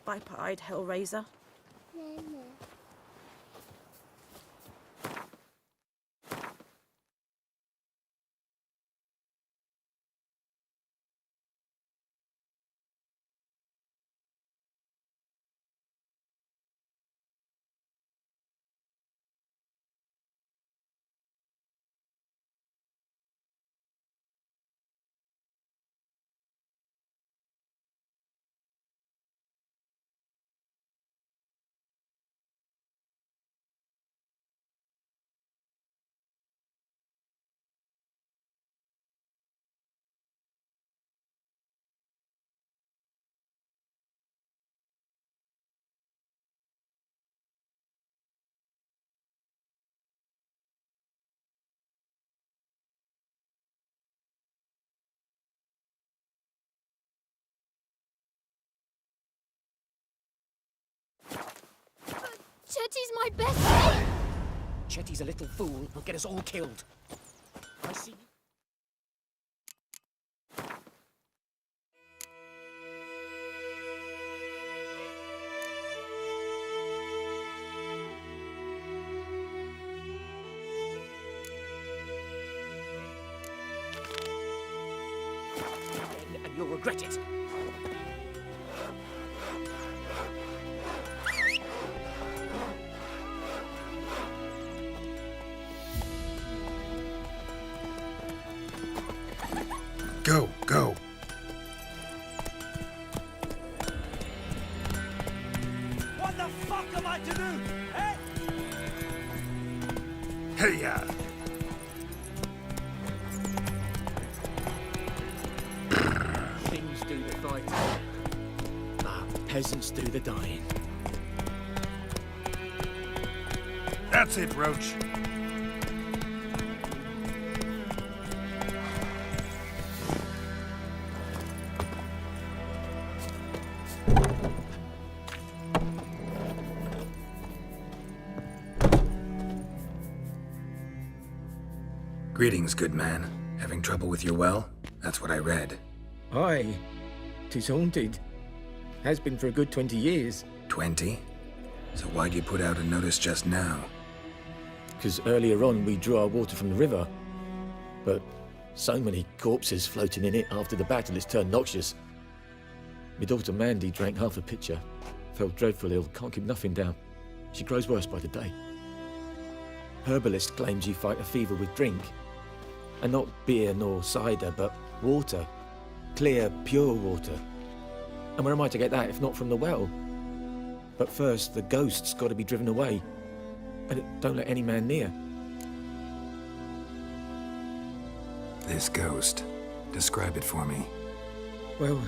Viper-eyed Hellraiser. Chetty's my best mate! Chetty's a little fool. Will get us all killed. I see. And you'll regret it. Go, go. What the fuck am I to do? Eh? Hey-ya! Things do the fighting, but peasants do the dying. That's it, Roach. Greetings, good man. Having trouble with your well? That's what I read. Aye, 'tis haunted. Has been for a good 20 years. 20? So why'd you put out a notice just now? Because earlier on we drew our water from the river. But so many corpses floating in it after the battle it's turned noxious. My daughter Mandy drank half a pitcher. Fell dreadful ill, can't keep nothing down. She grows worse by the day. Herbalist claims you fight a fever with drink. And not beer nor cider, but water. Clear, pure water. And where am I to get that if not from the well? But first, the ghost's got to be driven away. And it don't let any man near. This ghost. Describe it for me. Well,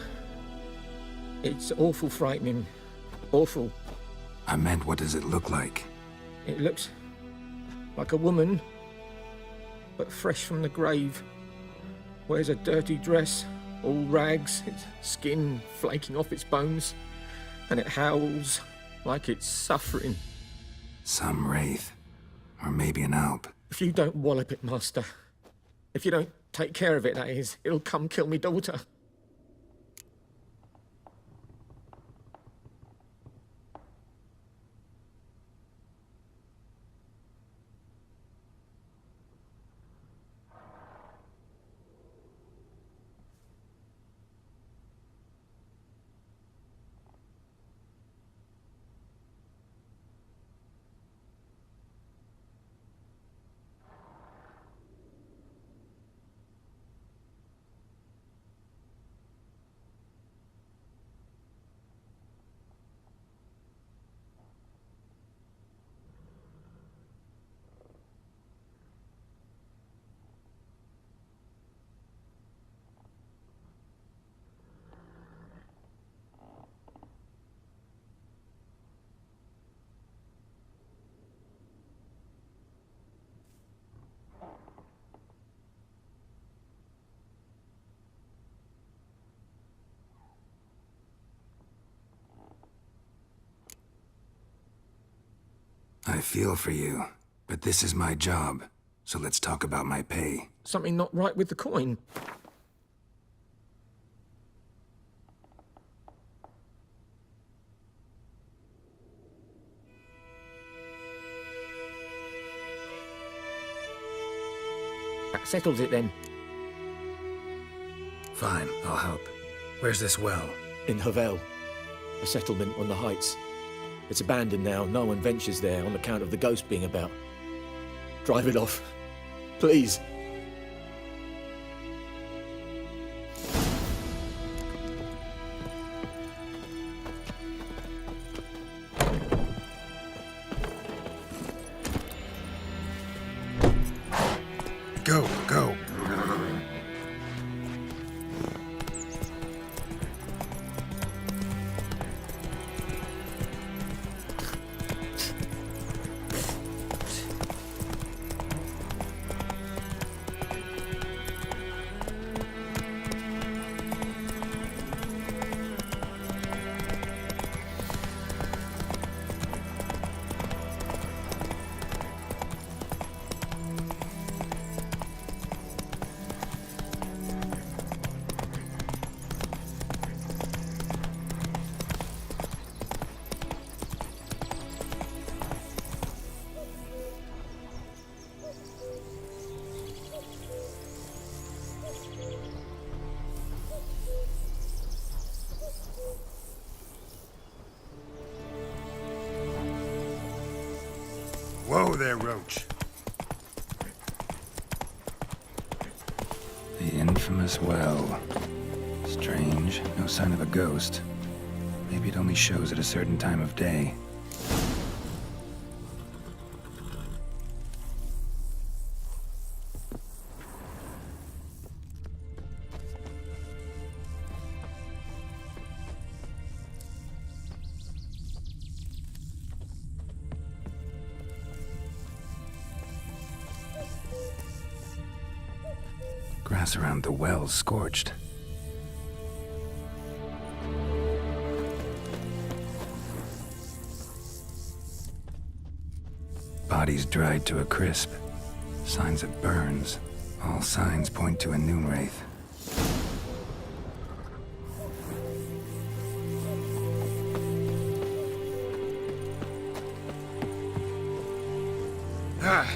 it's awful frightening. Awful. I meant, what does it look like? It looks like a woman, but fresh from the grave. Wears a dirty dress, all rags, its skin flaking off its bones, and it howls like it's suffering. Some wraith. Or maybe an alp. If you don't wallop it, Master, if you don't take care of it, that is, it'll come kill me daughter. I feel for you, but this is my job, so let's talk about my pay. Something not right with the coin. That settles it then. Fine, I'll help. Where's this well? In Havel, a settlement on the heights. It's abandoned now. No one ventures there on account of the ghost being about. Drive it off. Please. Go, go. Whoa there, Roach. The infamous well. Strange, no sign of a ghost. Maybe it only shows at a certain time of day. Grass around the well's scorched. Bodies dried to a crisp. Signs of burns. All signs point to a noon wraith. Ah!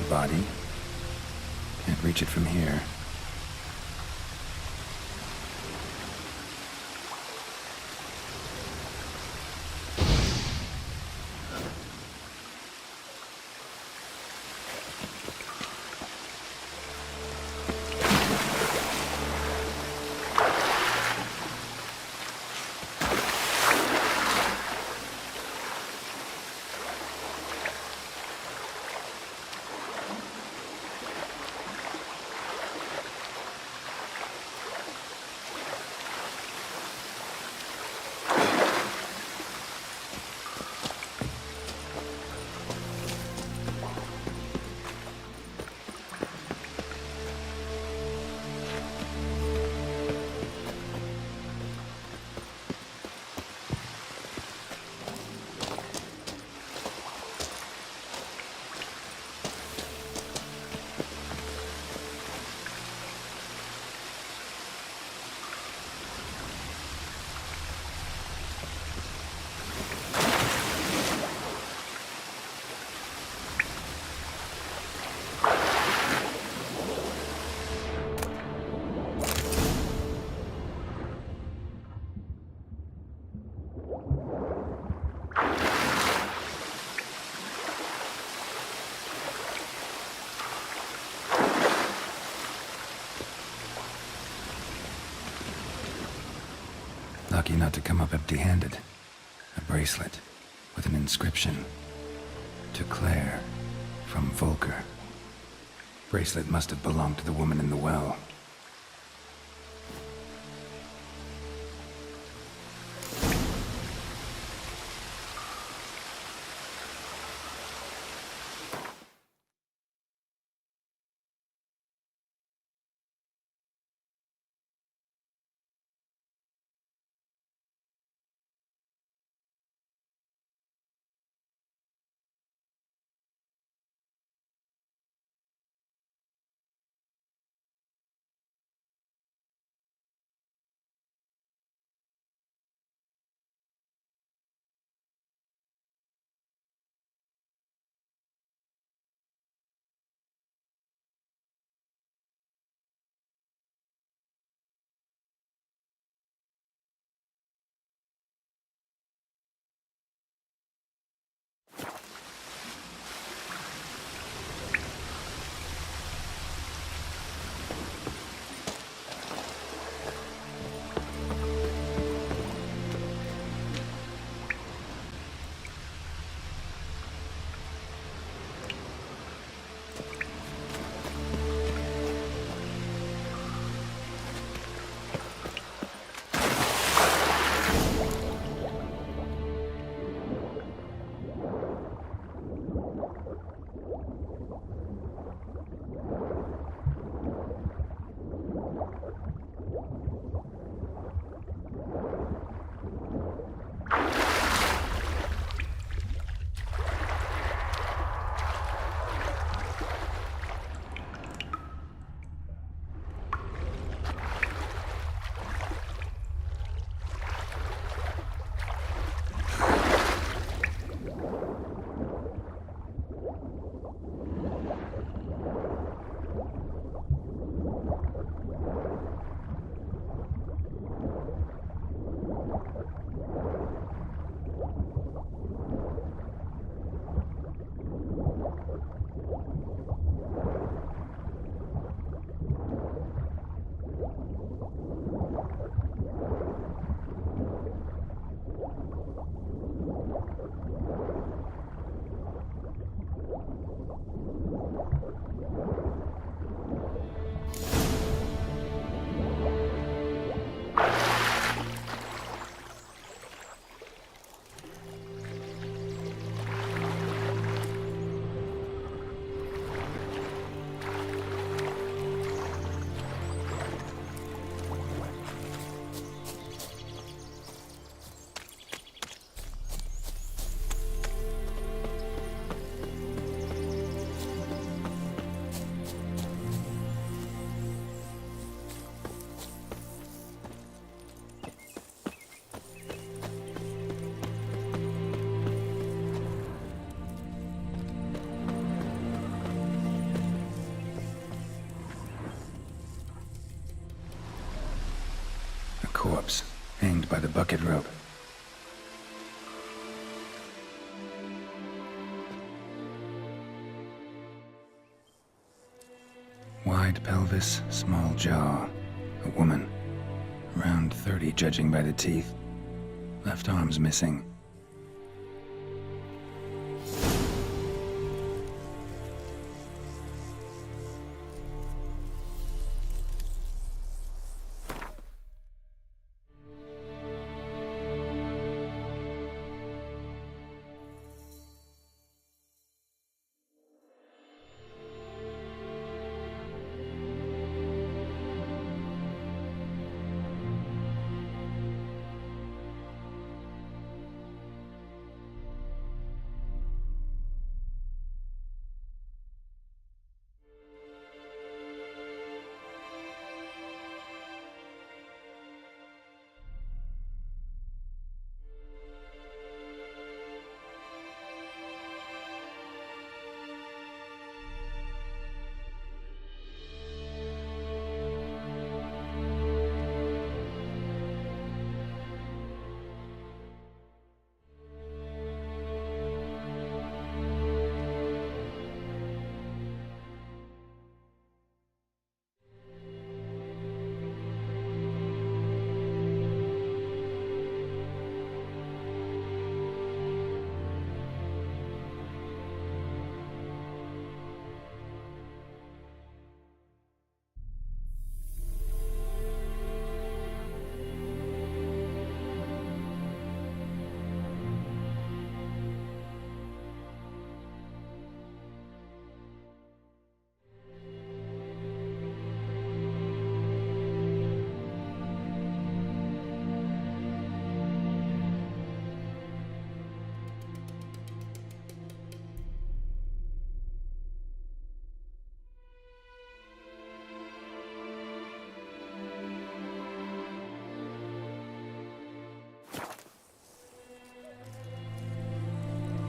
Body. Can't reach it from here. not to come up empty-handed. A bracelet with an inscription. To Claire, from Volker. Bracelet must have belonged to the woman in the well. Corpse, hanged by the bucket rope. Wide pelvis, small jaw. A woman. Around 30, judging by the teeth. Left arm's missing.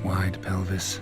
Wide pelvis.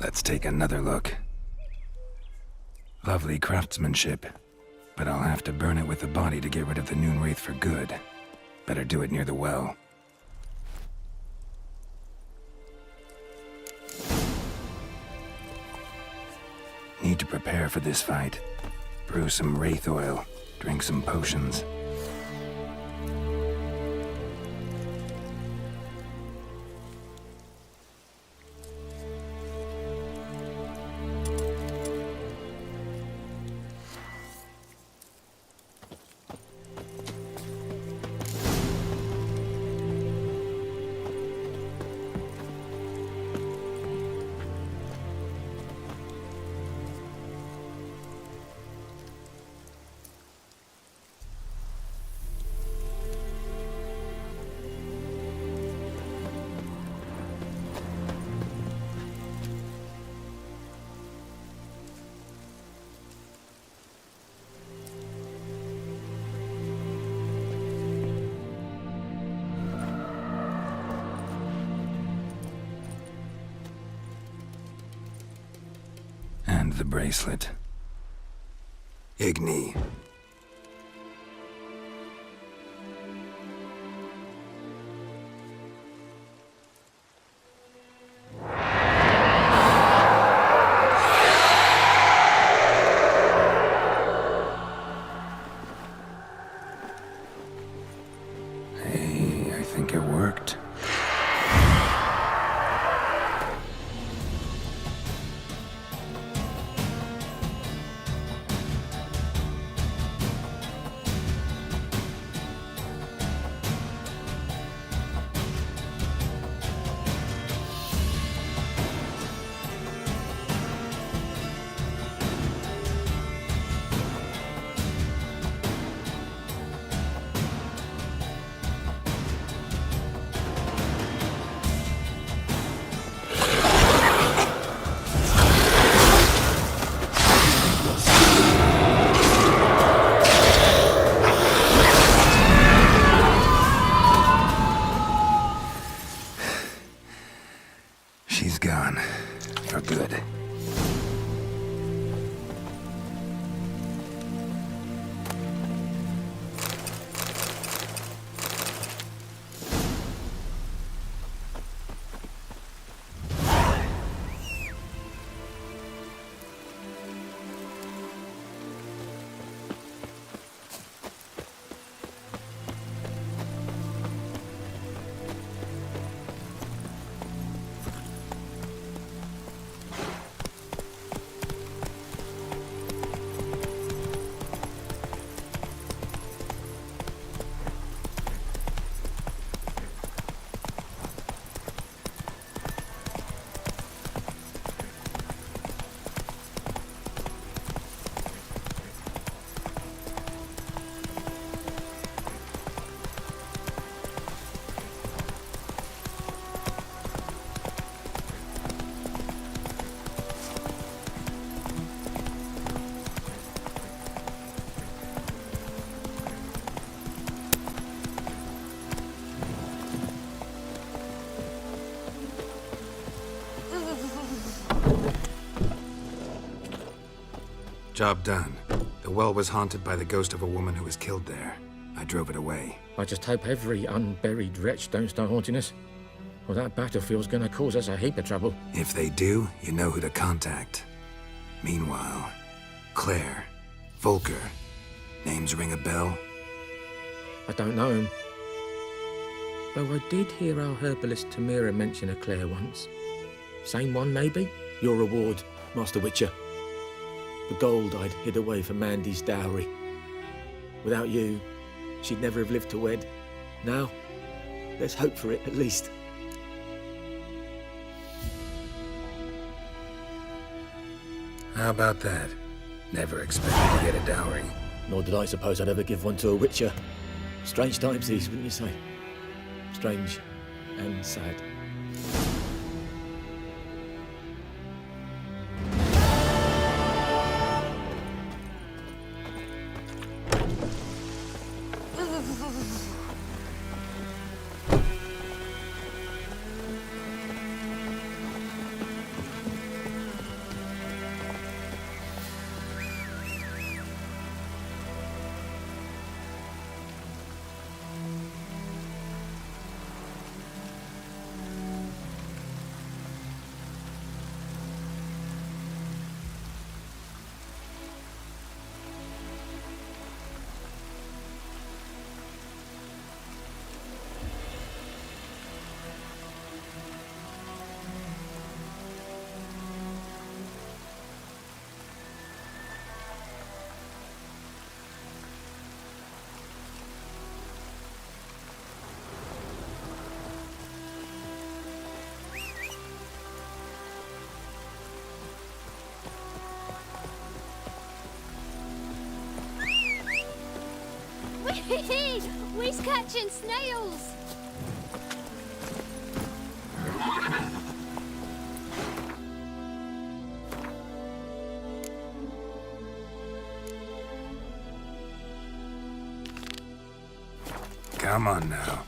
Let's take another look. Lovely craftsmanship, but I'll have to burn it with the body to get rid of the Noon Wraith for good. Better do it near the well. Need to prepare for this fight. Brew some wraith oil, drink some potions. And the bracelet. Igni. Hey, I think it worked. She's gone. For good. Job done. The well was haunted by the ghost of a woman who was killed there. I drove it away. I just hope every unburied wretch don't start haunting us. Well, that battlefield's gonna cause us a heap of trouble. If they do, you know who to contact. Meanwhile, Claire, Volker, names ring a bell? I don't know him. Though I did hear our herbalist Tamira mention a Claire once. Same one, maybe? Your reward, Master Witcher. The gold I'd hid away for Mandy's dowry. Without you, she'd never have lived to wed. Now, let's hope for it, at least. How about that? Never expected to get a dowry. Nor did I suppose I'd ever give one to a Witcher. Strange times these, wouldn't you say? Strange and sad. We's catching snails. Come on now.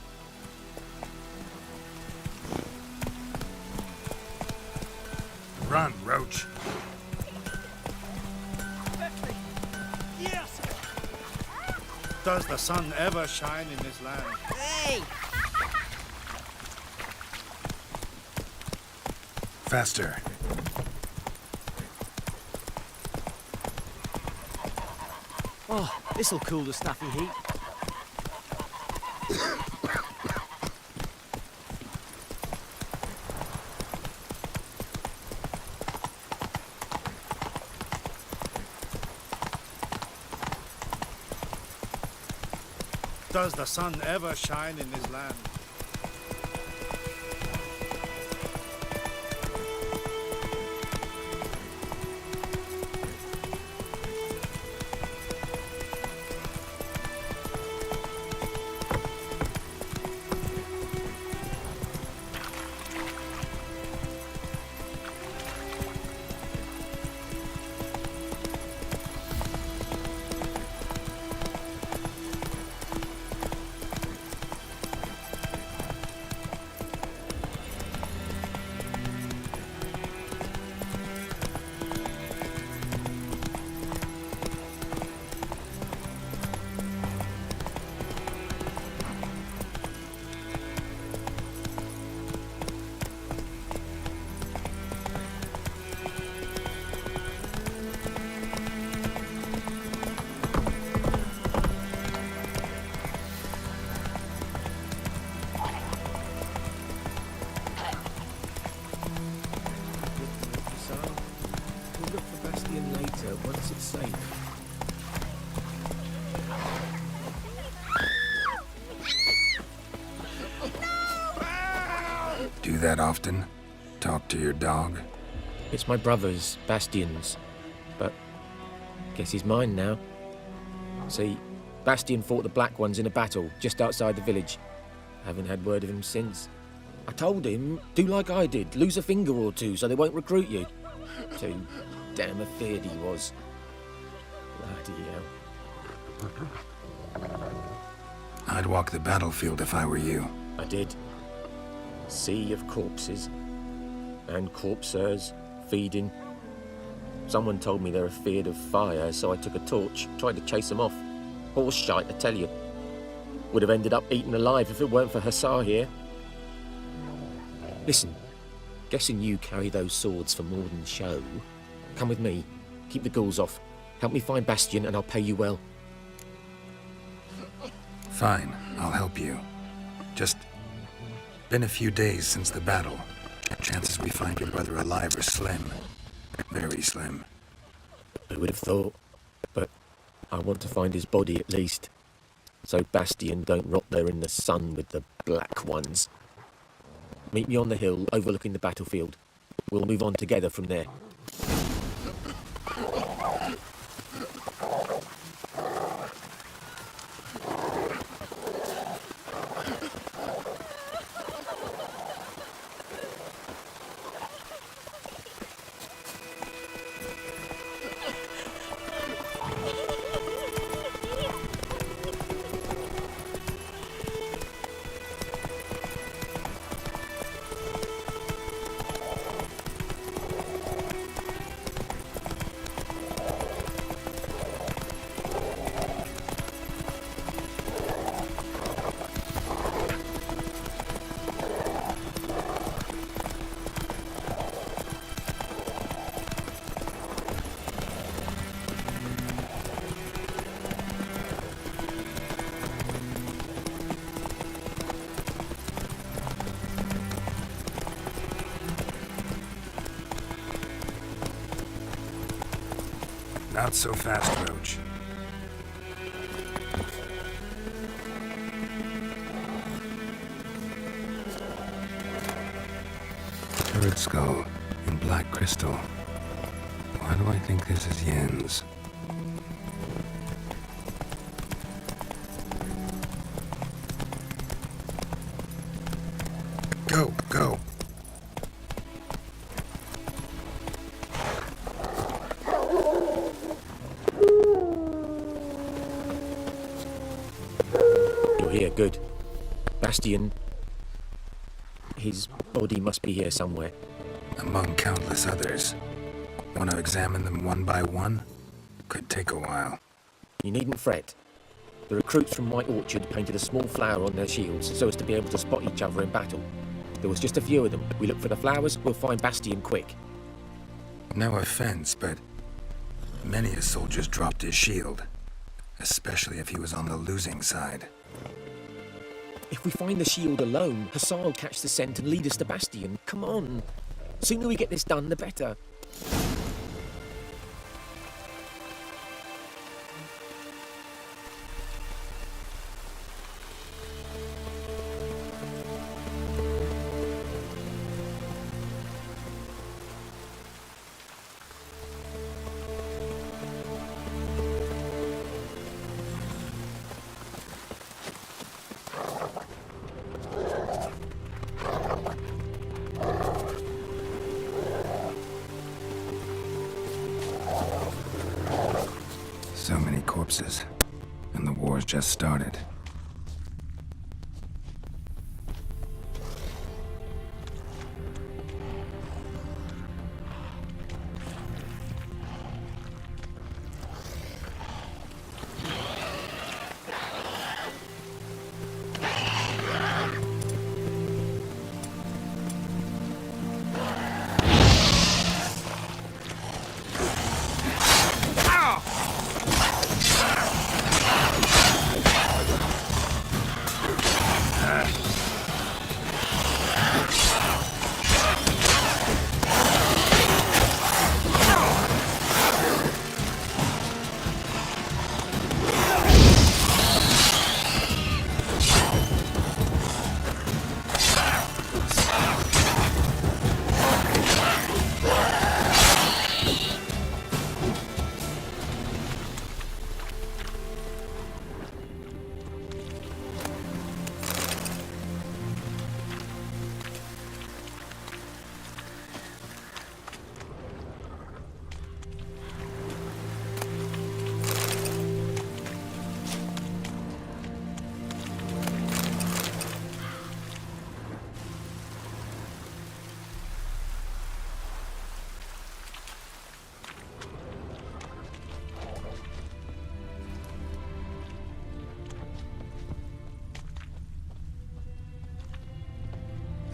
Run, Roach. Yes! Does the sun ever shine in this land? Hey! Faster. Oh, this'll cool the stuffy heat. Does the sun ever shine in this land? We'll look for Bastion later, once it's safe. Do that often? Talk to your dog? It's my brother's, Bastion's, but guess he's mine now. See, Bastion fought the Black Ones in a battle just outside the village. Haven't had word of him since. I told him, do like I did, lose a finger or two so they won't recruit you. Too damn afeard he was. Bloody hell. I'd walk the battlefield if I were you. I did. Sea of corpses. And corpsers, feeding. Someone told me they're afeard of fire, so I took a torch, tried to chase them off. Horse shite, I tell you. Would have ended up eaten alive if it weren't for Hussar here. Listen, guessing you carry those swords for more than show. Come with me, keep the ghouls off. Help me find Bastion and I'll pay you well. Fine, I'll help you. Just been a few days since the battle. Chances we find your brother alive are slim. Very slim. Who would have thought? But I want to find his body at least. So Bastion don't rot there in the sun with the Black Ones. Meet me on the hill overlooking the battlefield. We'll move on together from there. Not so fast, Roach. Turret skull in black crystal. Why do I think this is Yen's? Go, go. You're here, good. Bastian... his body must be here somewhere. Among countless others. Want to examine them one by one? Could take a while. You needn't fret. The recruits from White Orchard painted a small flower on their shields so as to be able to spot each other in battle. There was just a few of them. We look for the flowers, we'll find Bastian quick. No offense, but many a soldier's dropped his shield. Especially if he was on the losing side. If we find the shield alone, Hussar will catch the scent and lead us to Bastian. Come on. The sooner we get this done, the better. So many corpses, and the war's just started.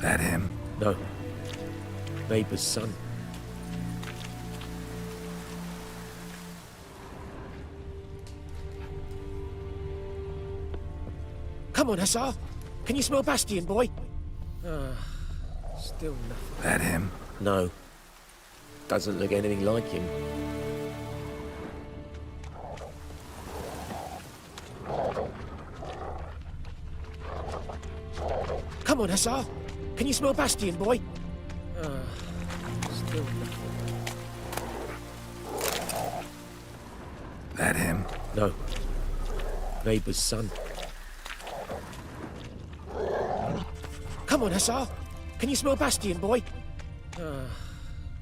That him? No. Neighbor's son. Come on, Hussar. Can you smell Bastian, boy? Still nothing. That him? No. Doesn't look anything like him. Come on, Hussar. Can you smell Bastian, boy? Still nothing. That him? No. Neighbor's son. Come on, Hussar. Can you smell Bastian, boy?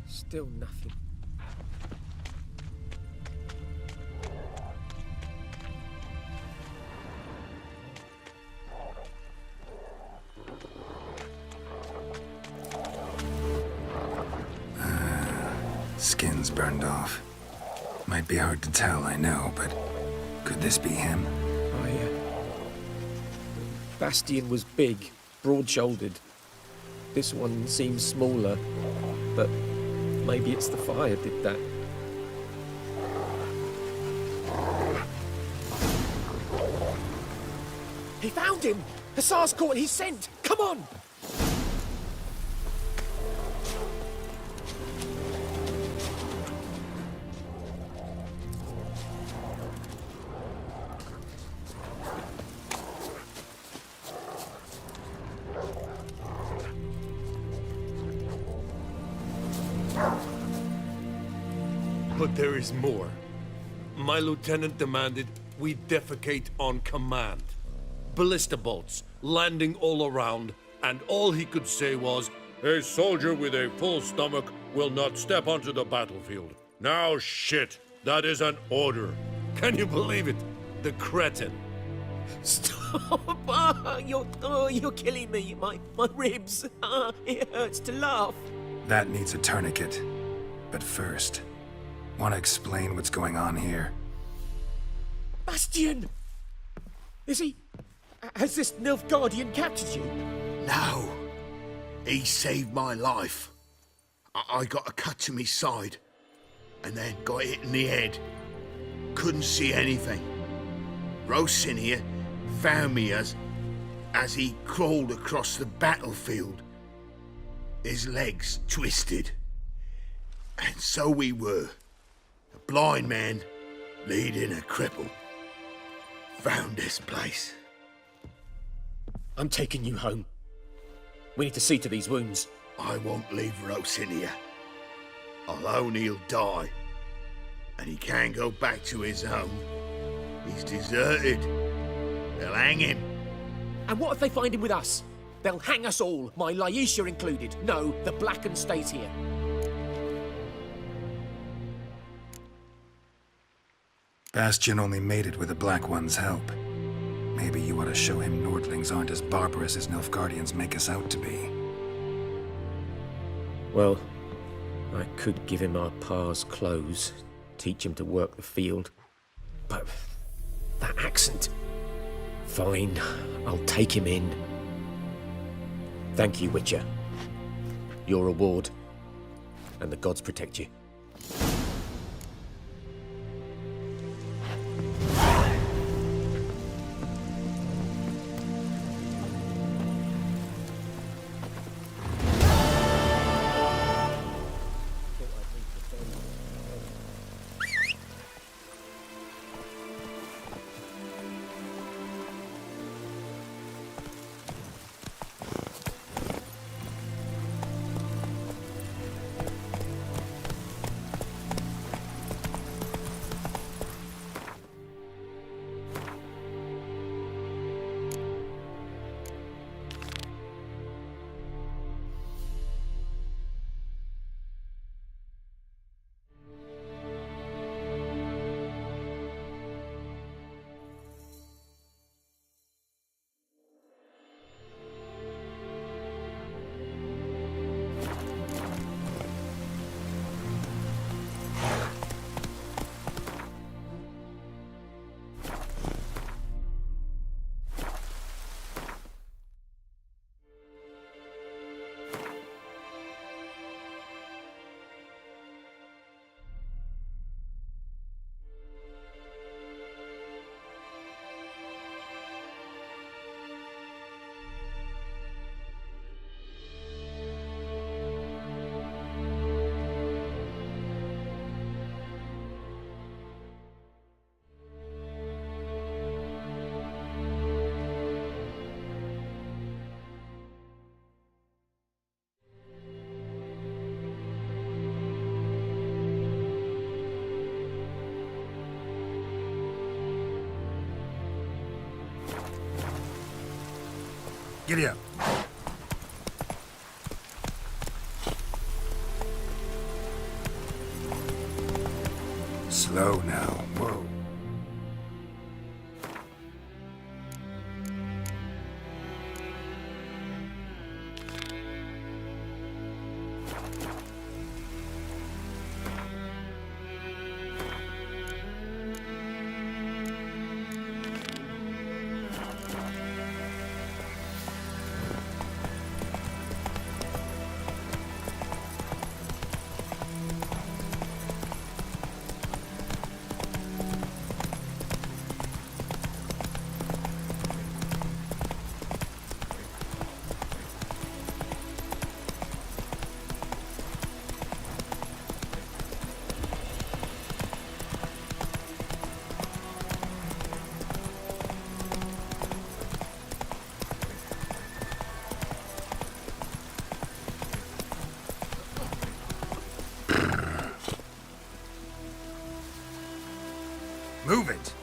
Still nothing. Skin's burned off. Might be hard to tell, I know, but could this be him? Bastian was big, broad-shouldered. This one seems smaller, but maybe it's the fire did that. He found him! Hussar's caught his scent! Come on! But there is more. My lieutenant demanded we defecate on command. Ballista bolts landing all around, and all he could say was, "A soldier with a full stomach will not step onto the battlefield." Now shit, that is an order. Can you believe it? The cretin. Stop! You're killing me. My ribs. It hurts to laugh. That needs a tourniquet. But first, want to explain what's going on here? Bastian! Has this Nilfgaardian captured you? No. He saved my life. I got a cut to my side, and then got hit in the head. Couldn't see anything. Rosinia found me as he crawled across the battlefield. His legs twisted. And so we were. A blind man leading a cripple. Found this place. I'm taking you home. We need to see to these wounds. I won't leave Rosinia. Alone he'll die. And he can't go back to his home. He's deserted. They'll hang him. And what if they find him with us? They'll hang us all, my Laisha included. No, the Blacken stays here. Bastian only made it with the Black One's help. Maybe you ought to show him Nordlings aren't as barbarous as Nilfgaardians make us out to be. Well, I could give him our pa's clothes, teach him to work the field. But that accent... Fine, I'll take him in. Thank you, Witcher. Your reward. And the gods protect you. Giddy up. Slow now. Whoa. Move it!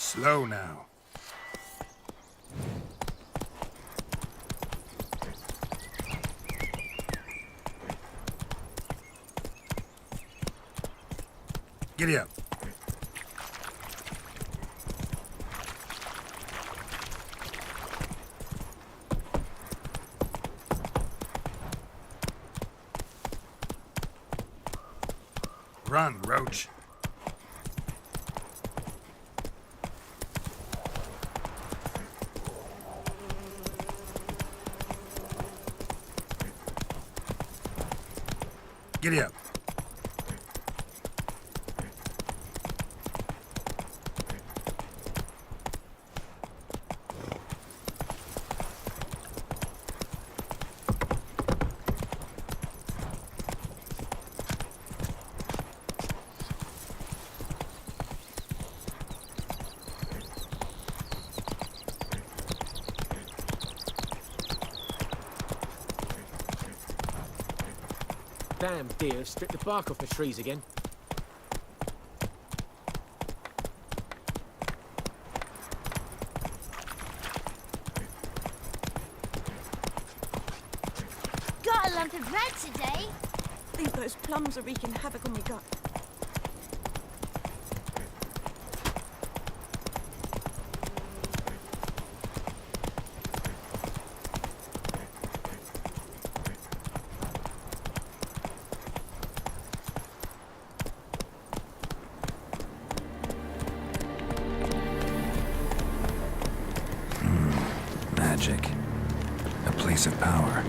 Slow now. Giddy up. Run, Roach. Giddy up. Damn deer stripped the bark off the trees again. Got a lump of bread today. I think those plums are wreaking havoc on my gut. Magic. A place of power.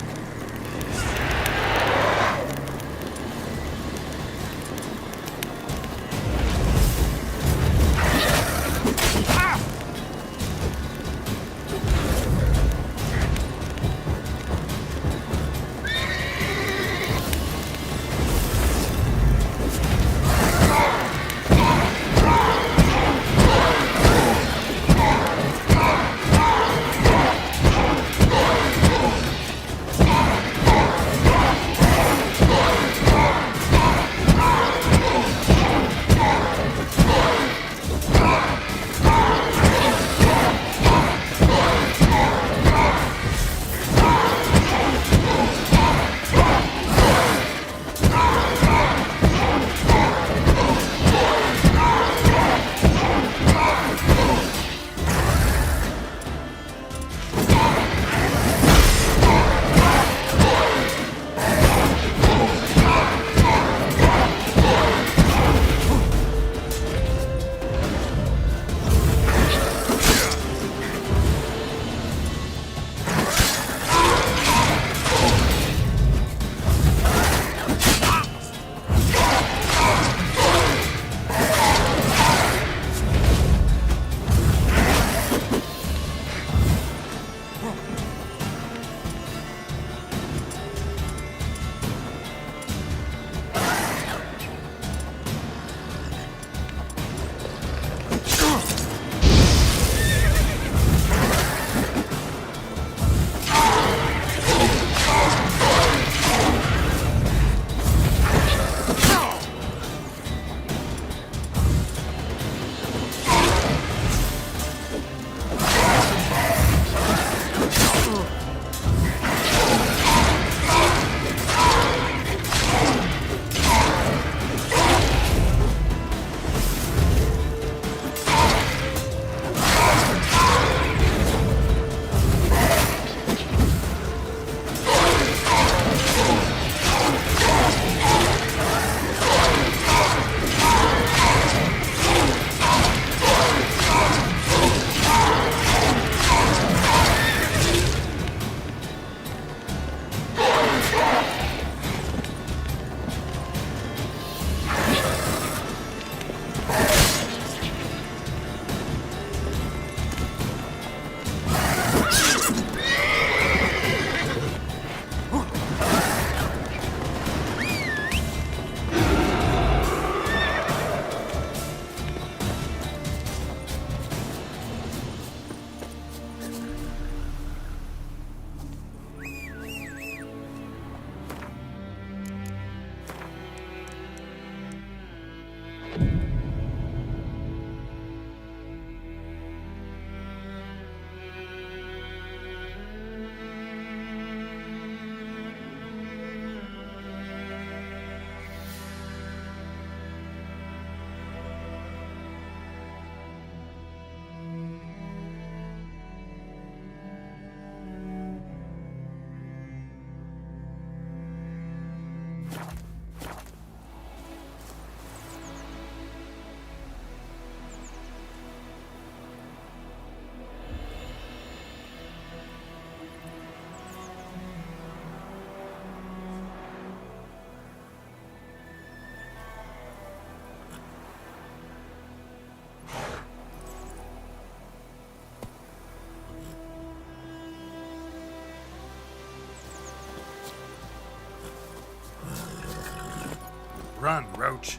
Run, Roach.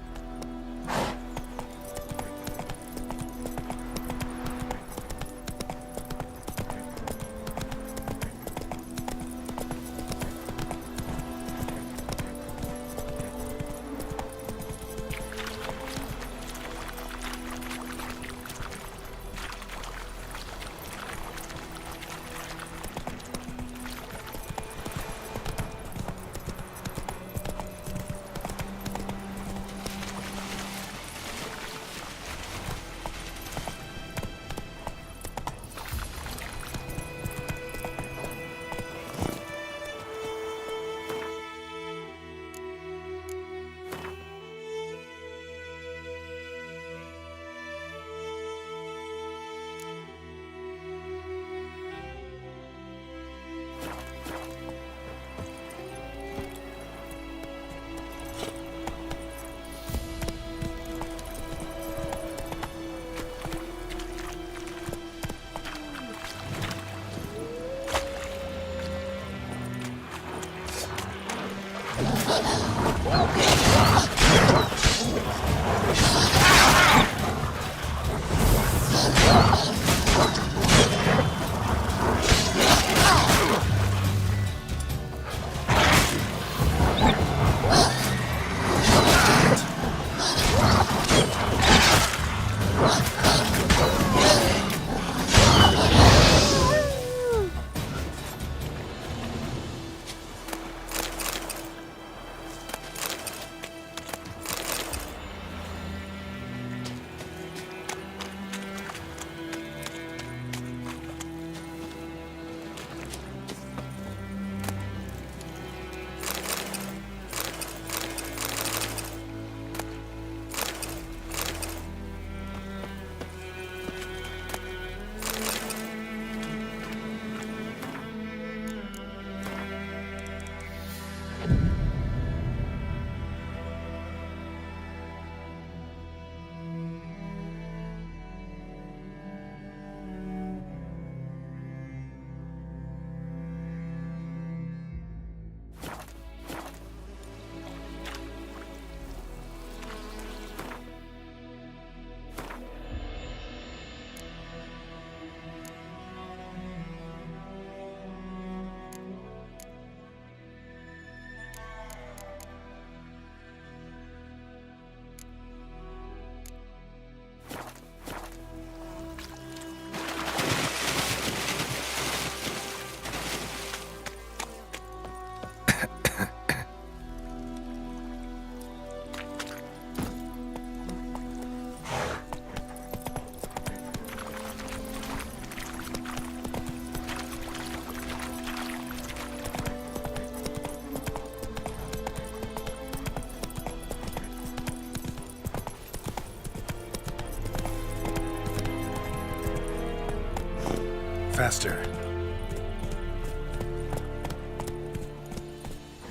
Faster.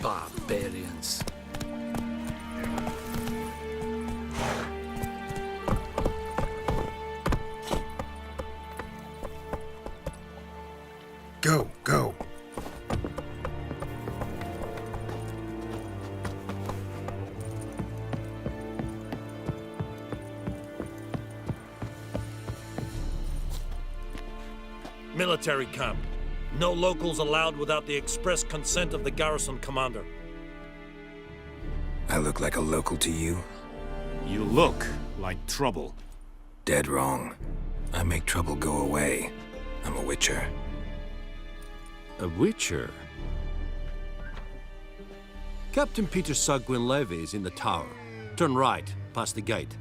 Barbarians. Go, go. Military camp. No locals allowed without the express consent of the garrison commander. I look like a local to you? You look like trouble. Dead wrong. I make trouble go away. I'm a witcher. A witcher? Captain Peter Sagwin Levy is in the tower. Turn right, past the gate.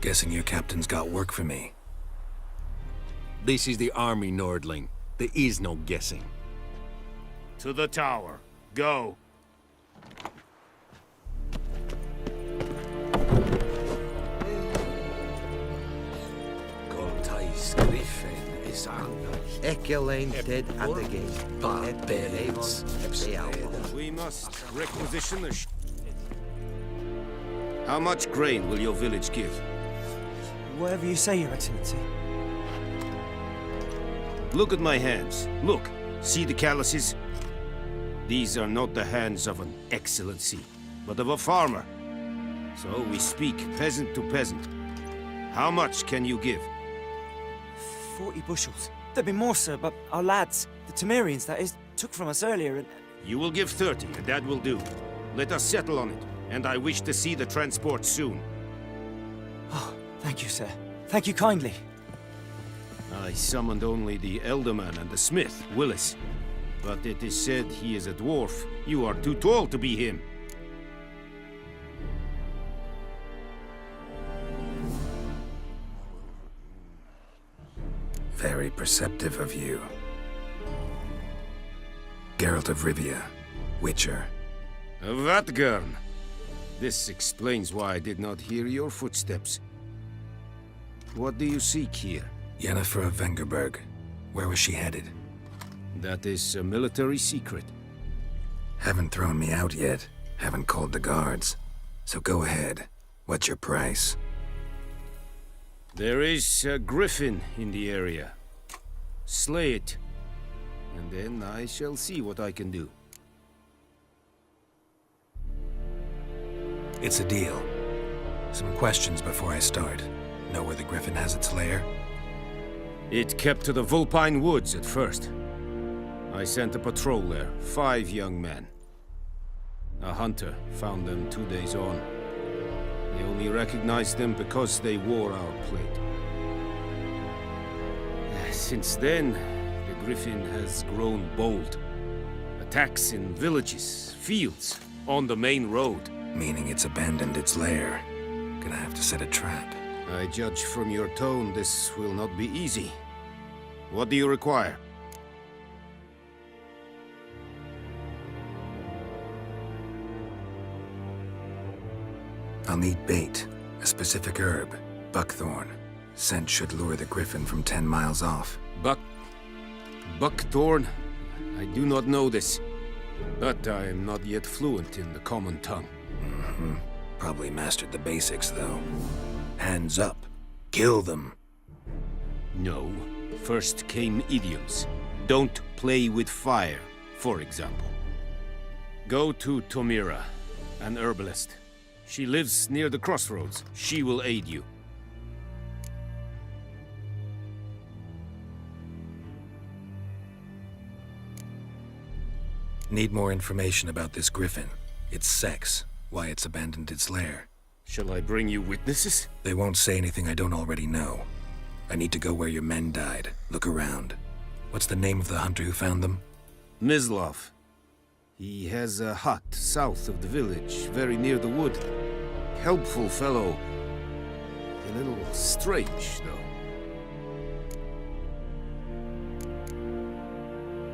Guessing your captain's got work for me. This is the army, Nordling. There is no guessing. To the tower. Go. Echelane dead at the gate. Barbarians. We must requisition the How much grain will your village give? Whatever you say, Your Excellency. Look at my hands. Look. See the calluses? These are not the hands of an excellency, but of a farmer. So we speak peasant to peasant. How much can you give? 40 bushels. There'd be more, sir, but our lads, the Temerians, that is, took from us earlier and... You will give 30, and that will do. Let us settle on it, and I wish to see the transport soon. Oh, thank you, sir. Thank you kindly. I summoned only the Elderman and the smith, Willis. But it is said he is a dwarf. You are too tall to be him. Very perceptive of you. Geralt of Rivia, Witcher. Vatgern! This explains why I did not hear your footsteps. What do you seek here? Yennefer of Vengerberg. Where was she headed? That is a military secret. Haven't thrown me out yet. Haven't called the guards. So go ahead. What's your price? There is a griffin in the area. Slay it, and then I shall see what I can do. It's a deal. Some questions before I start. Know where the griffin has its lair? It kept to the Vulpine Woods at first. I sent a patrol there, 5 young men. A hunter found them 2 days on. They only recognized them because they wore our plate. Since then, the griffin has grown bold. Attacks in villages, fields, on the main road. Meaning it's abandoned its lair. Gonna have to set a trap. I judge from your tone this will not be easy. What do you require? I'll need bait, a specific herb, buckthorn. Scent should lure the griffin from 10 miles off. Buckthorn? I do not know this, but I am not yet fluent in the common tongue. Probably mastered the basics, though. Hands up. Kill them. No. First came idioms. Don't play with fire, for example. Go to Tomira, an herbalist. She lives near the crossroads. She will aid you. Need more information about this griffin. Its sex, why it's abandoned its lair. Shall I bring you witnesses? They won't say anything I don't already know. I need to go where your men died. Look around. What's the name of the hunter who found them? Mislav. He has a hut south of the village, very near the wood. Helpful fellow. A little strange, though.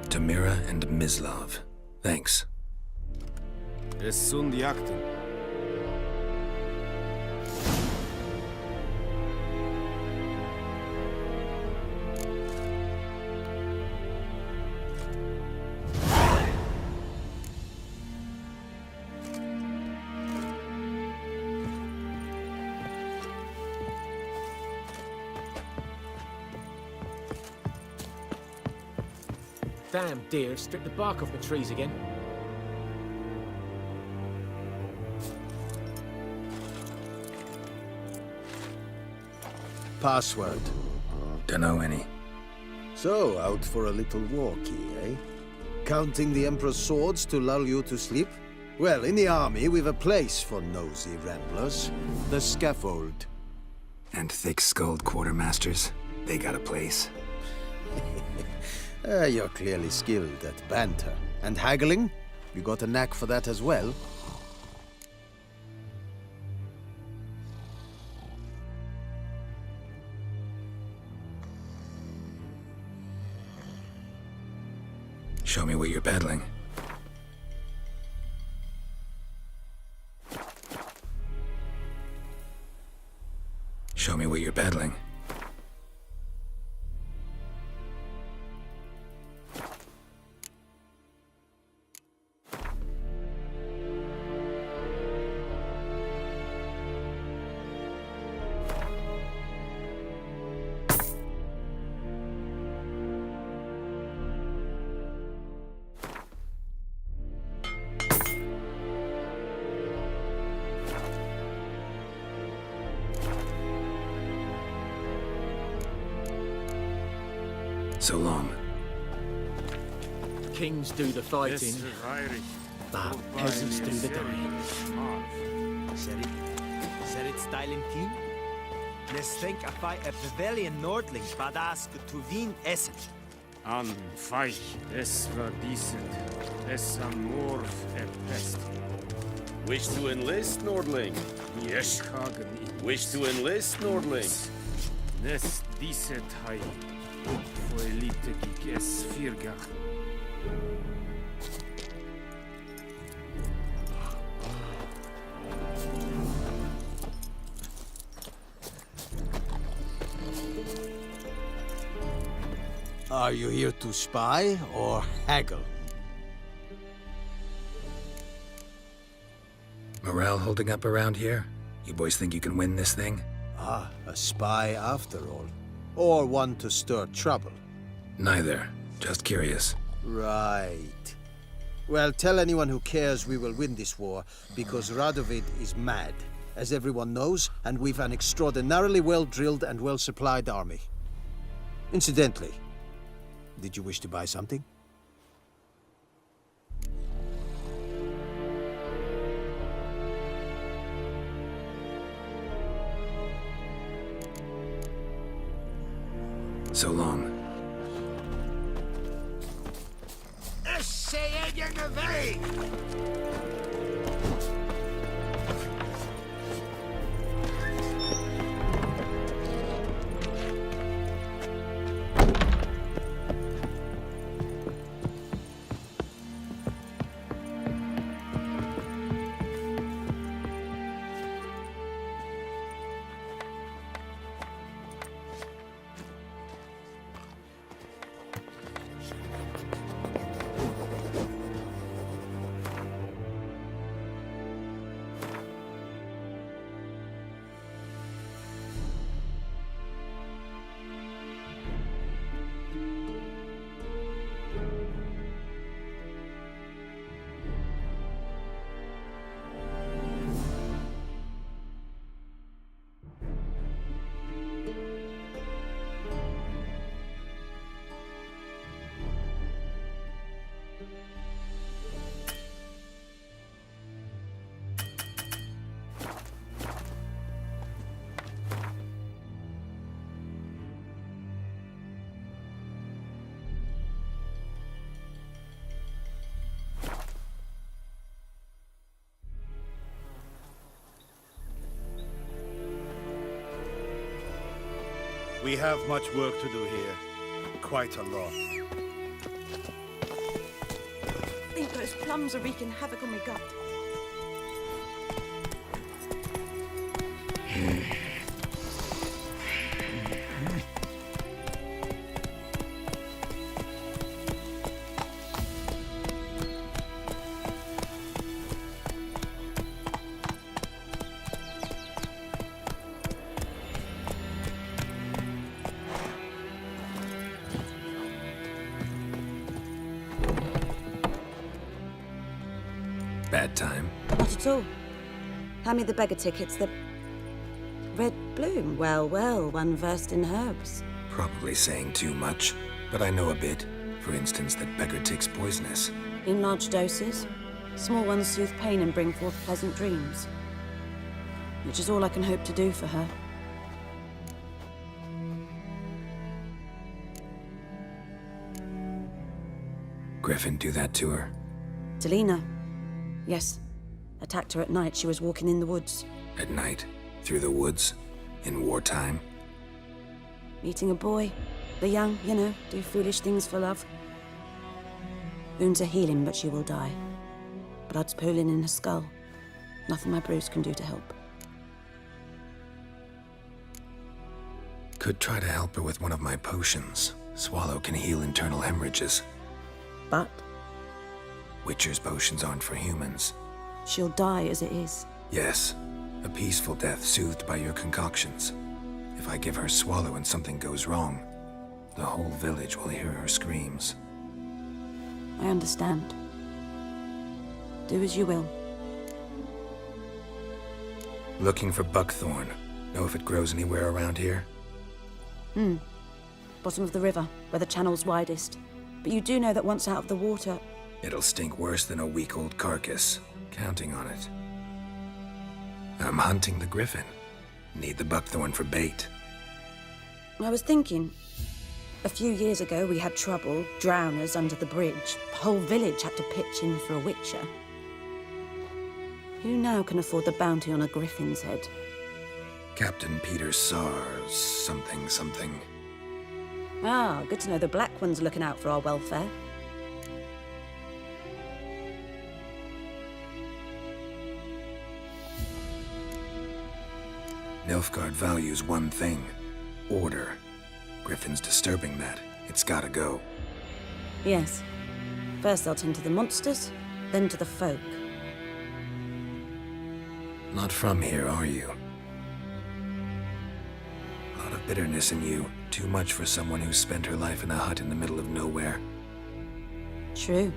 Tomira and Mislav. Thanks. Es sunt jakten. Damn deer, stripped the bark off the trees again. Password. Dunno any. So, out for a little walkie, eh? Counting the Emperor's swords to lull you to sleep? Well, in the army, we've a place for nosy ramblers. The scaffold. And thick-skulled quartermasters. They got a place. You're clearly skilled at banter. And haggling? You got a knack for that as well? Show me what you're peddling. Show me what you're peddling. So long. Kings do the fighting, but peasants do the dying. Ser it styling team? Nes think a fight a pavilion Nordling badass to wien essen. An feich, es war decent. Es amor pest. Wish to enlist, Nordling? Yes, Hagen. Wish to enlist, Nordling? Nes decent hai. Voor elite gig es viergach. Are you here to spy or haggle? Morale holding up around here? You boys think you can win this thing? Ah, a spy after all. Or one to stir trouble. Neither. Just curious. Right. Well, tell anyone who cares we will win this war, because Radovid is mad, as everyone knows, and we've an extraordinarily well-drilled and well-supplied army. Incidentally, did you wish to buy something? So long. We have much work to do here. Quite a lot. I think those plums are wreaking havoc on my gut. Bad time. Not at all. Hand me the beggar tickets, the red bloom. Well, well, one versed in herbs. Probably saying too much, but I know a bit. For instance, that beggar tick's poisonous. In large doses, small ones soothe pain and bring forth pleasant dreams. Which is all I can hope to do for her. Griffin do that to her? Delina. Yes. Attacked her at night. She was walking in the woods. At night? Through the woods? In wartime? Meeting a boy. The young, you know, do foolish things for love. Wounds are healing, but she will die. Blood's pooling in her skull. Nothing my bruise can do to help. Could try to help her with one of my potions. Swallow can heal internal hemorrhages. But? Witcher's potions aren't for humans. She'll die as it is. Yes. A peaceful death soothed by your concoctions. If I give her Swallow and something goes wrong, the whole village will hear her screams. I understand. Do as you will. Looking for buckthorn. Know if it grows anywhere around here? bottom of the river, where the channel's widest. But you do know that once out of the water... It'll stink worse than a week-old carcass. Counting on it. I'm hunting the griffin. Need the buckthorn for bait. I was thinking, a few years ago we had trouble, drowners under the bridge. The whole village had to pitch in for a witcher. Who now can afford the bounty on a griffin's head? Captain Peter Sars, something. Ah, good to know the Black One's looking out for our welfare. Nilfgaard values one thing. Order. Griffin's disturbing that. It's gotta go. Yes. First they'll tend to the monsters, then to the folk. Not from here, are you? A lot of bitterness in you. Too much for someone who spent her life in a hut in the middle of nowhere. True.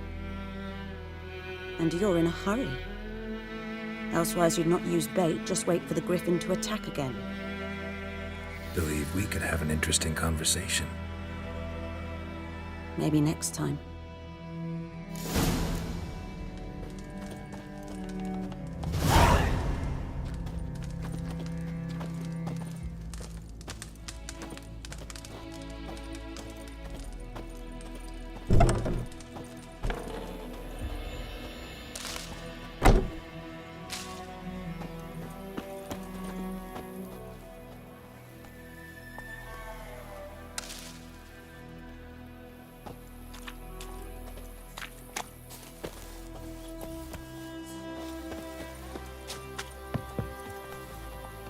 And you're in a hurry. Elsewise you'd not use bait, just wait for the griffin to attack again. Believe we could have an interesting conversation. Maybe next time.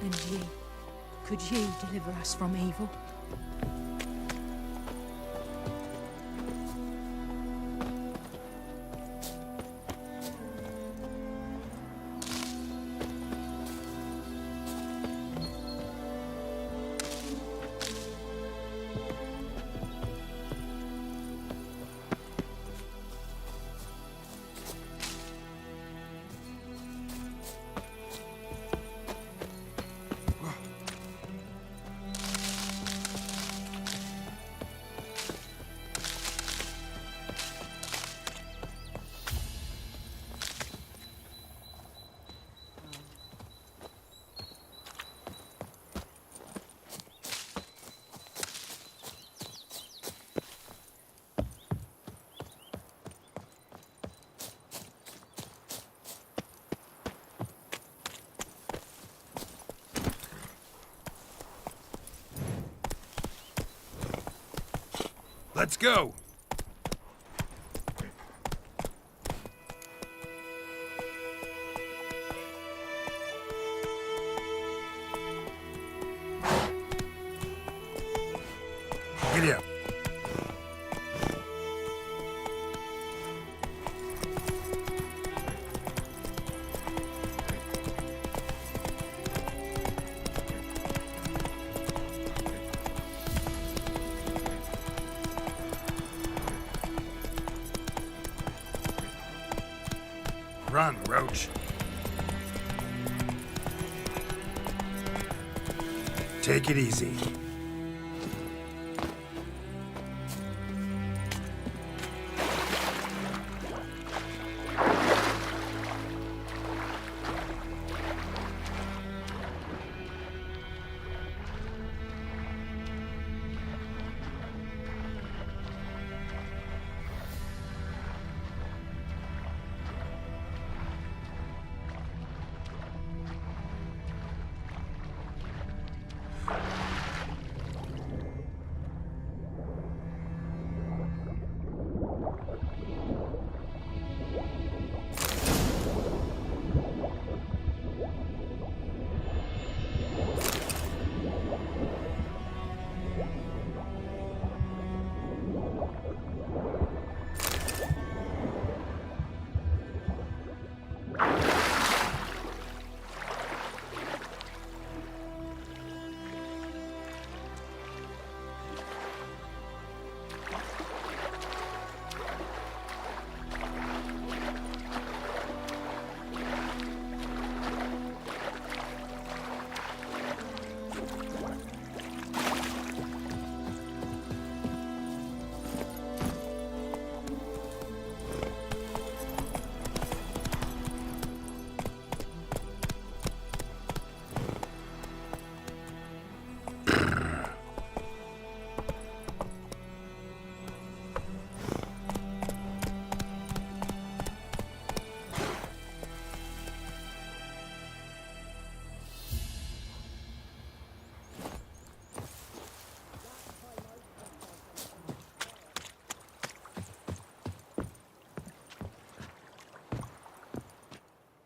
And ye, could ye deliver us from evil? Let's go! Giddy up. Run, Roach. Take it easy.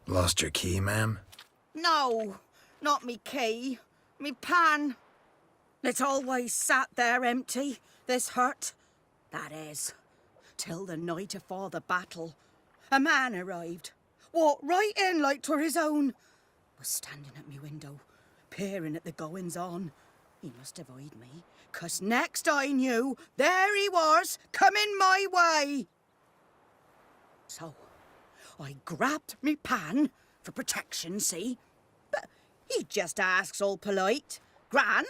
Lost your key, ma'am? No, not me key. Me pan. It's always sat there empty, this hut. That is, till the night afore the battle. A man arrived, walked right in like 'twere his own. Was standing at me window, peering at the goings-on. He must have eyed me, 'cause next I knew, there he was, coming my way. So, I grabbed me pan, for protection, see? But he just asks all polite, Gran,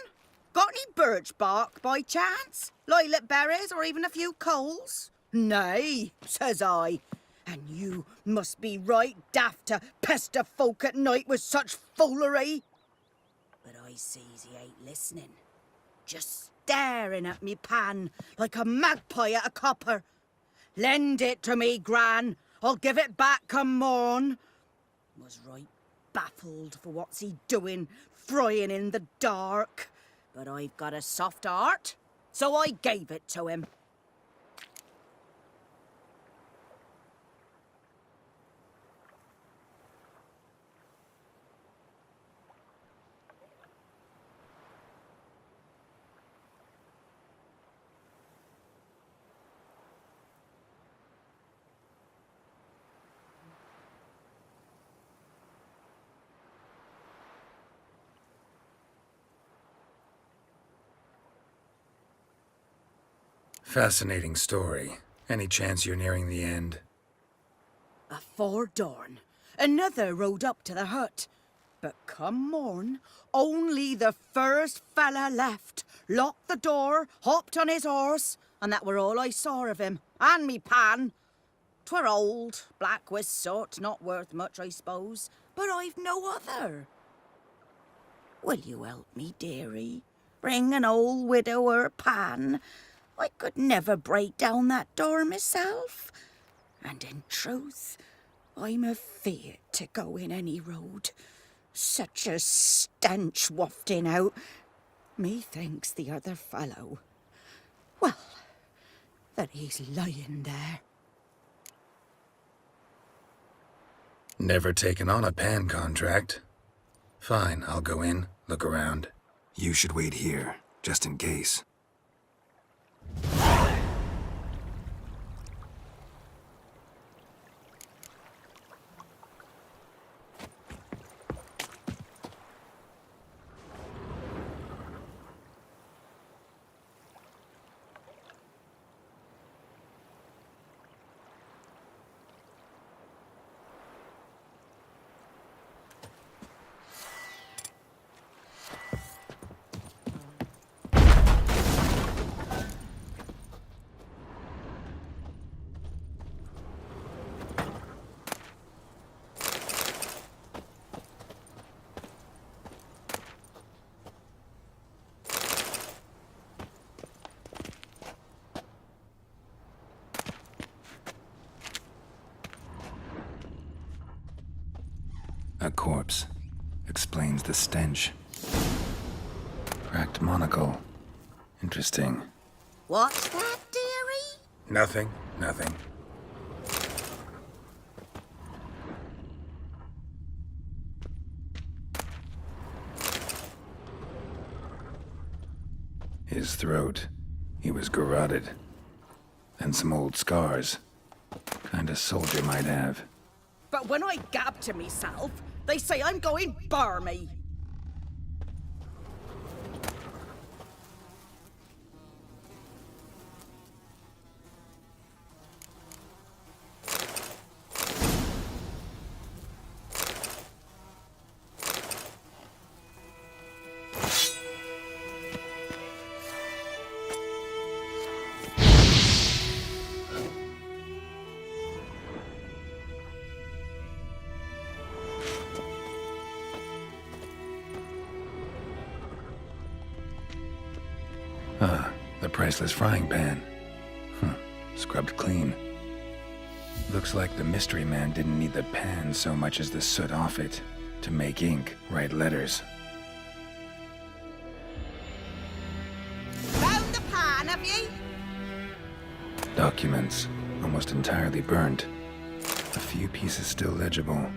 got any birch bark by chance? Lilac berries or even a few coals? Nay, says I. And you must be right daft to pester folk at night with such foolery. But I sees he ain't listening. Just staring at me pan like a magpie at a copper. Lend it to me, Gran. I'll give it back come morn. Was right baffled for what's he doing, frying in the dark. But I've got a soft heart, so I gave it to him. Fascinating story. Any chance you're nearing the end? Afore dawn, another rode up to the hut. But come morn, only the first fella left, locked the door, hopped on his horse, and that were all I saw of him, and me pan. 'Twere old, black with soot, not worth much, I suppose, but I've no other. Will you help me, dearie? Bring an old widower pan. I could never break down that door myself. And in truth, I'm afeard to go in any road. Such a stench wafting out. Methinks the other fellow, well, that he's lying there. Never taken on a pan contract. Fine, I'll go in, look around. You should wait here, just in case. A corpse. Explains the stench. Cracked monocle. Interesting. What's that, dearie? Nothing. His throat. He was garroted. And some old scars. Kind of soldier might have. But when I gab to myself, they say I'm going barmy. The priceless frying pan. Scrubbed clean. Looks like the mystery man didn't need the pan so much as the soot off it to make ink, write letters. Found the pan, have ye? Documents, almost entirely burnt. A few pieces still legible.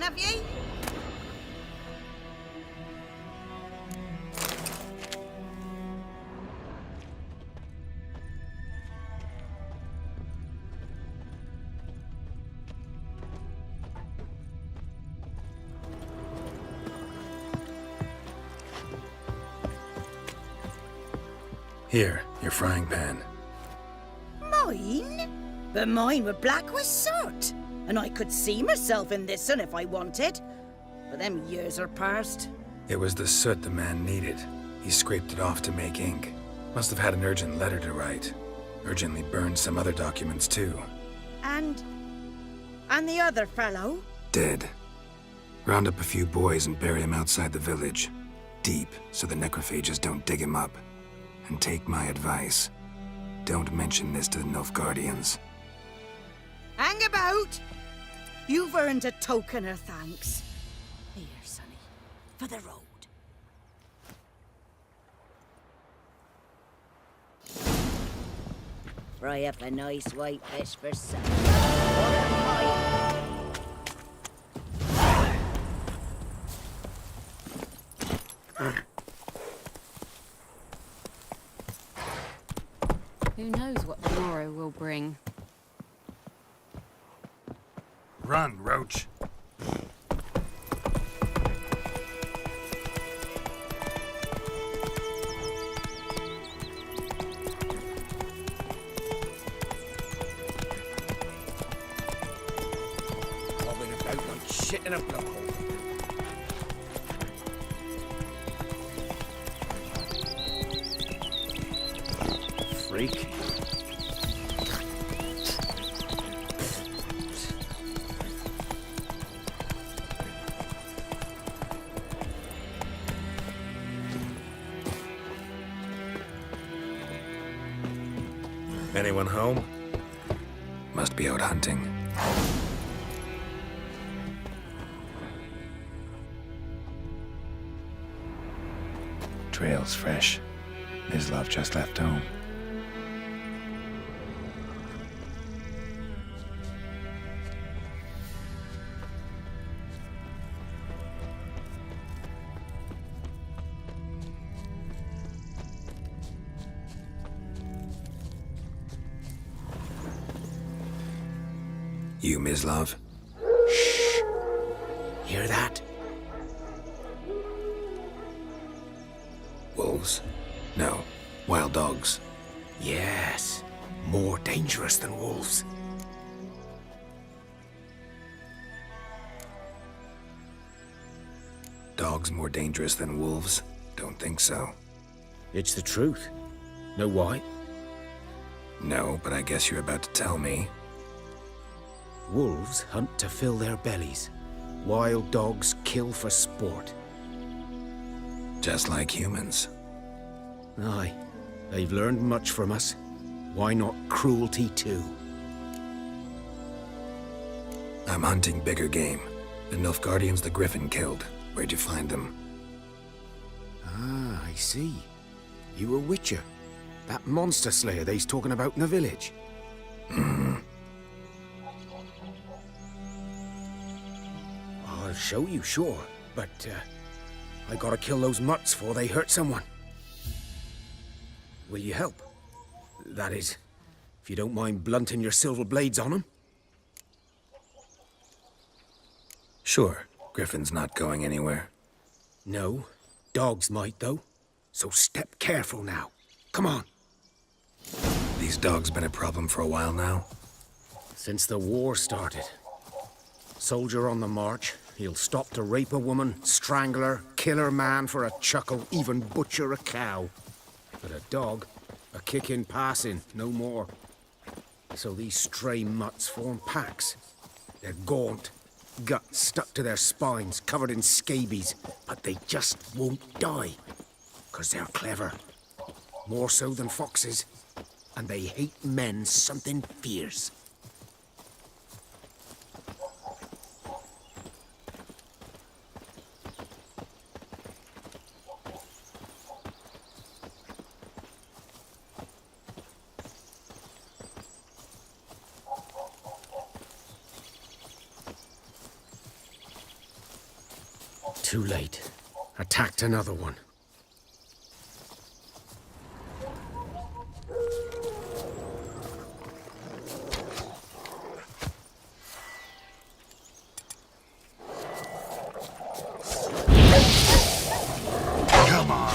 have ye? Here, your frying pan. Mine? But mine were black with soot, and I could see myself in this one if I wanted. But them years are past. It was the soot the man needed. He scraped it off to make ink. Must have had an urgent letter to write. Urgently burned some other documents too. And the other fellow? Dead. Round up a few boys and bury him outside the village. Deep, so the necrophages don't dig him up. And take my advice. Don't mention this to the Nilfgaardians. Hang about! You've earned a token of thanks. Here, sonny, for the road. Fry up a nice white fish for supper. Who knows what tomorrow will bring? Run, Roach. Bobbing about like shit in a blowhole. Freak. Anyone home? Must be out hunting. Trail's fresh. Mislav just left home. You, Mislav? Shh! Hear that? Wolves? No. Wild dogs. Yes. More dangerous than wolves. Dogs more dangerous than wolves? Don't think so. It's the truth. Know why? No, but I guess you're about to tell me. Wolves hunt to fill their bellies. Wild dogs kill for sport. Just like humans. Aye. They've learned much from us. Why not cruelty too? I'm hunting bigger game. The Nilfgaardians the Griffin killed. Where'd you find them? Ah, I see. You a witcher. That monster slayer they's talking about in the village. I'll show you, sure. But, I gotta kill those mutts before they hurt someone. Will you help? That is, if you don't mind blunting your silver blades on them. Sure. Griffin's not going anywhere. No. Dogs might, though. So step careful now. Come on. These dogs been a problem for a while now? Since the war started. Soldier on the march, he'll stop to rape a woman, strangle her, kill her man for a chuckle, even butcher a cow. But a dog, a kick in passing, no more. So these stray mutts form packs. They're gaunt, guts stuck to their spines, covered in scabies, but they just won't die. 'Cause they're clever. More so than foxes. And they hate men something fierce. Too late. Attacked another one. Come on.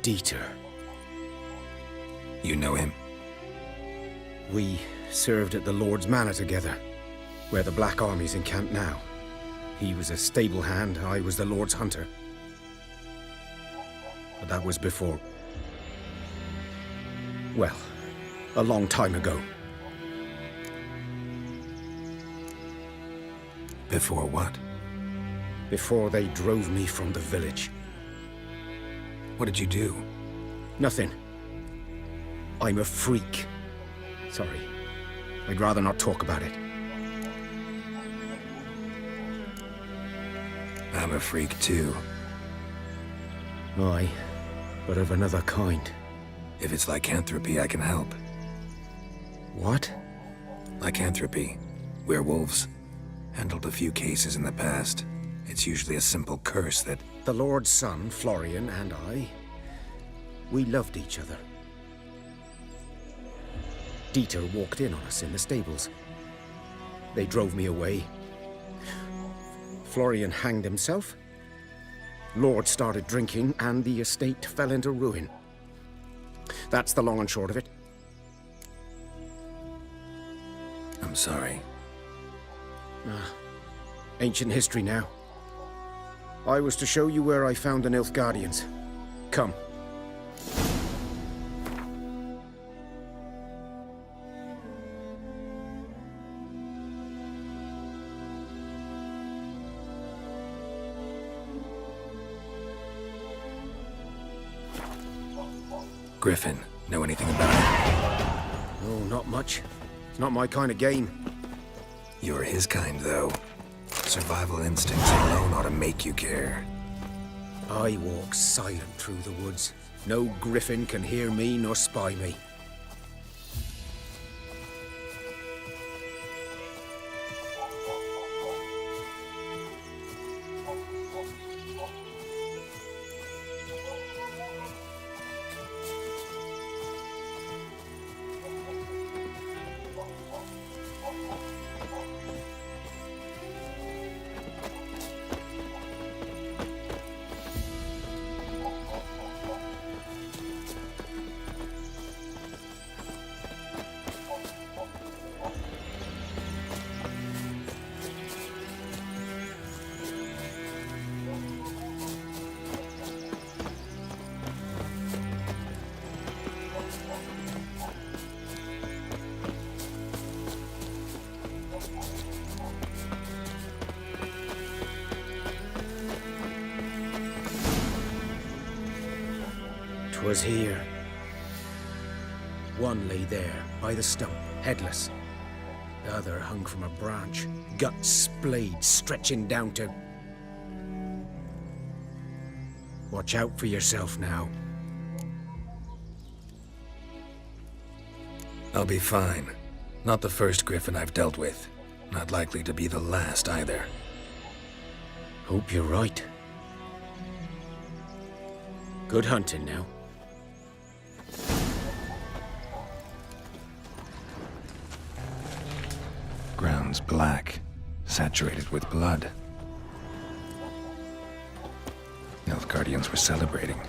Dieter. You know him? We served at the Lord's Manor together, where the Black Army's encamped now. He was a stable hand, I was the Lord's hunter. But that was before... well, a long time ago. Before what? Before they drove me from the village. What did you do? Nothing. I'm a freak. Sorry. I'd rather not talk about it. I'm a freak too. Aye, but of another kind. If it's lycanthropy, I can help. What? Lycanthropy. Werewolves. Handled a few cases in the past. It's usually a simple curse that... The Lord's son, Florian, and I, we loved each other. Dieter walked in on us in the stables. They drove me away. Florian hanged himself. Lord started drinking, and the estate fell into ruin. That's the long and short of it. I'm sorry. Ancient history now. I was to show you where I found the Nilfgaardians. Come. Griffin, know anything about it? Oh, not much. It's not my kind of game. You're his kind, though. Survival instincts alone ought to make you care. I walk silent through the woods. No griffin can hear me nor spy me. 'Twas here. One lay there, by the stump, headless. The other hung from a branch, guts splayed, stretching down to... Watch out for yourself now. I'll be fine. Not the first griffin I've dealt with. Not likely to be the last either. Hope you're right. Good hunting now. Ground's black, saturated with blood. Nilfgaardians were celebrating.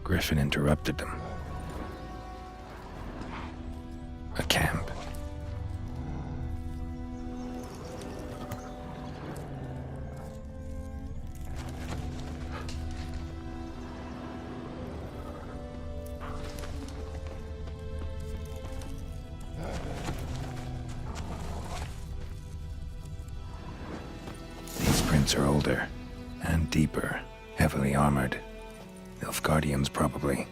Griffin interrupted them. A camp. These prints are older and deeper, heavily armored. Nilfgaardians, probably.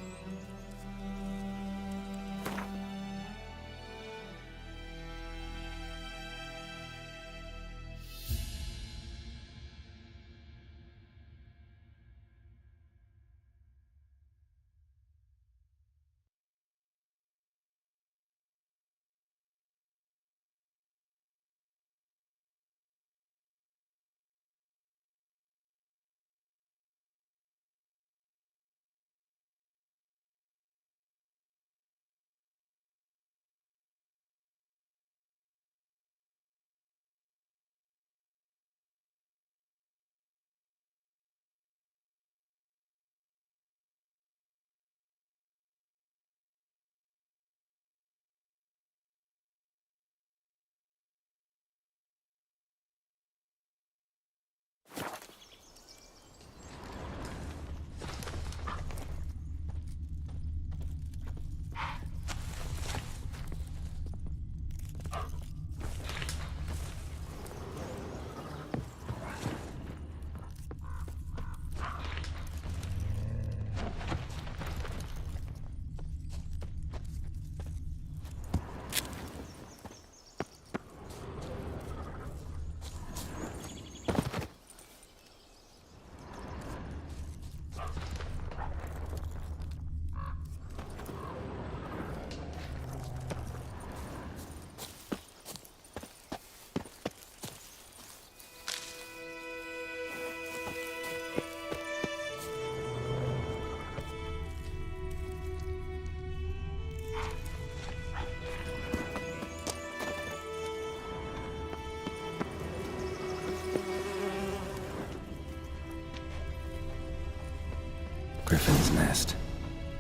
Griffin's nest.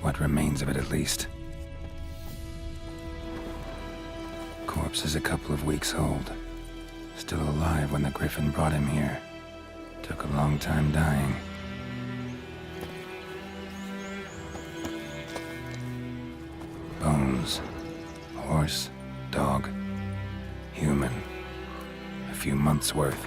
What remains of it, at least. Corpse is a couple of weeks old. Still alive when the griffin brought him here. Took a long time dying. Bones. Horse, dog, human. A few months' worth.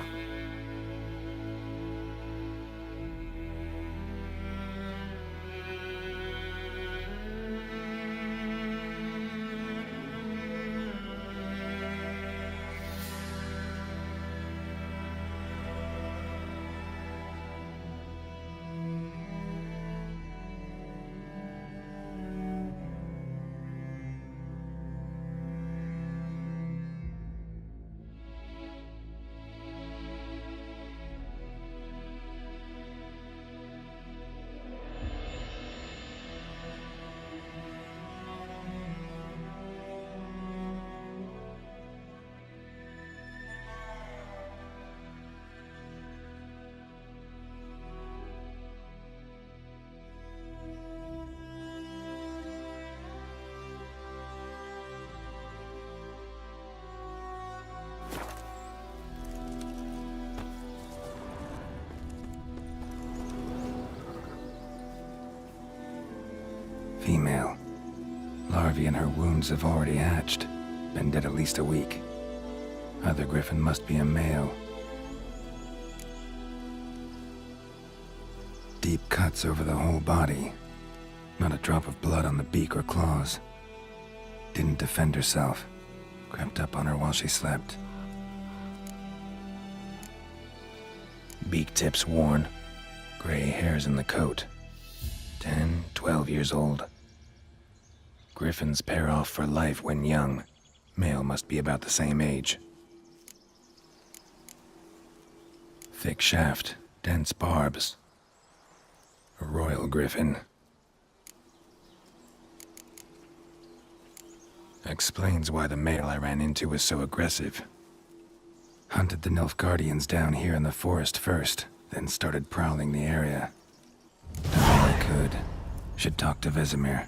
Female. Larvae in her wounds have already hatched. Been dead at least a week. Other griffin must be a male. Deep cuts over the whole body. Not a drop of blood on the beak or claws. Didn't defend herself. Crept up on her while she slept. Beak tips worn. Gray hairs in the coat. 10, 12 years old. Griffins pair off for life when young. Male must be about the same age. Thick shaft, dense barbs. A royal griffin. Explains why the male I ran into was so aggressive. Hunted the Nilfgaardians down here in the forest first, then started prowling the area. Done all I could. Should talk to Vesemir.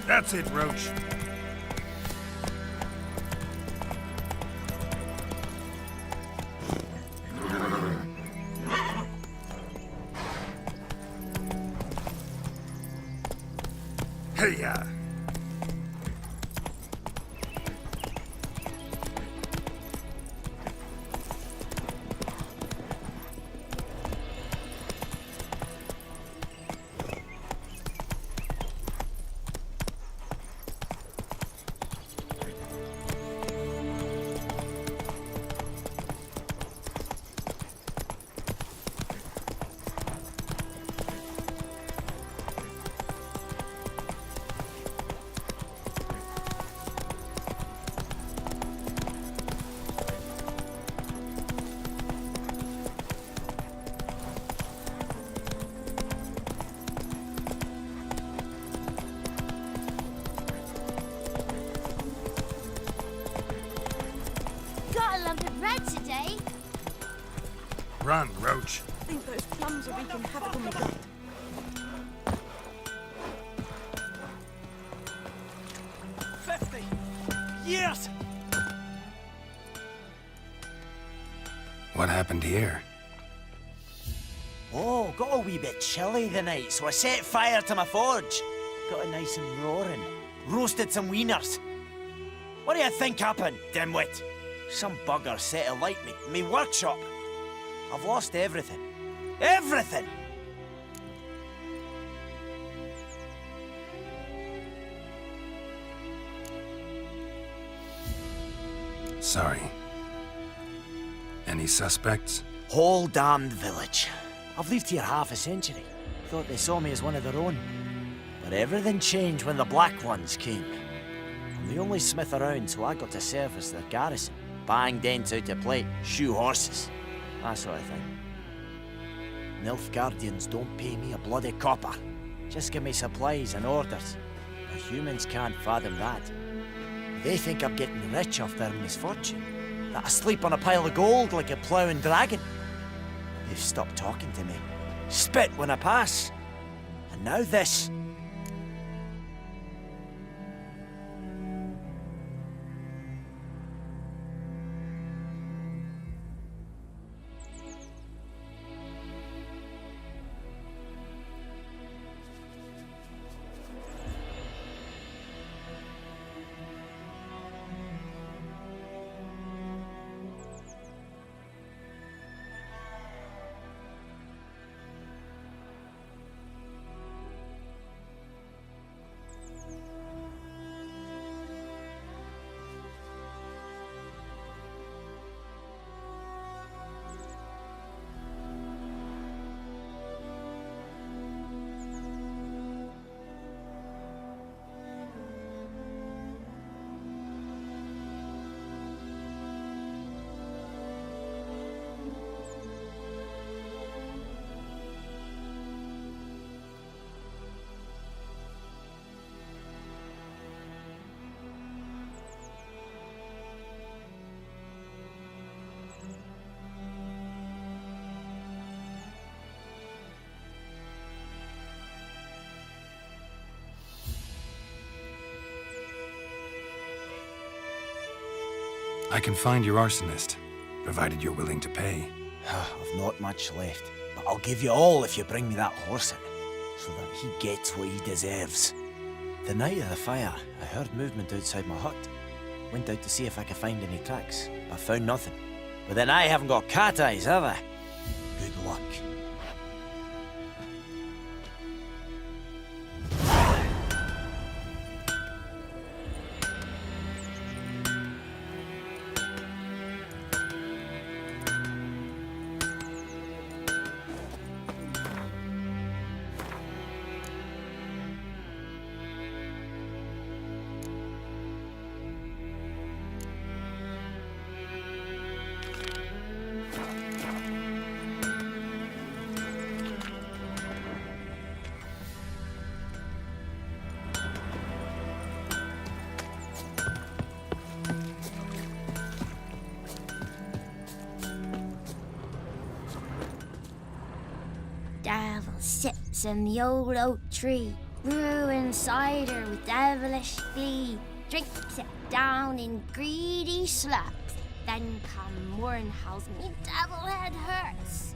That's it, Roach. Hey-ya! Got a lump of bread today. Run, Roach. I think those plums are wreaking havoc on the gut. Yes! What happened here? Oh, got a wee bit chilly the night, so I set fire to my forge. Got it nice and roaring. Roasted some wieners. What do you think happened, dimwit? Some bugger set alight me workshop. I've lost everything. Everything! Sorry. Any suspects? Whole damned village. I've lived here half a century. Thought they saw me as one of their own. But everything changed when the Black Ones came. I'm the only smith around, so I got to service their garrison. Bang dents out to plate, shoe horses, that sort of thing. Nilfgaardians don't pay me a bloody copper. Just give me supplies and orders. The humans can't fathom that. They think I'm getting rich off their misfortune. That I sleep on a pile of gold like a ploughing dragon. They've stopped talking to me. Spit when I pass. And now this. I can find your arsonist, provided you're willing to pay. I've not much left, but I'll give you all if you bring me that horse in, so that he gets what he deserves. The night of the fire, I heard movement outside my hut. Went out to see if I could find any tracks, but found nothing. But then I haven't got cat eyes, have I? Good luck. Devil sits in the old oak tree, brewing cider with devilish glee. Drinks it down in greedy slurps, then come morn how's me devil head hurts.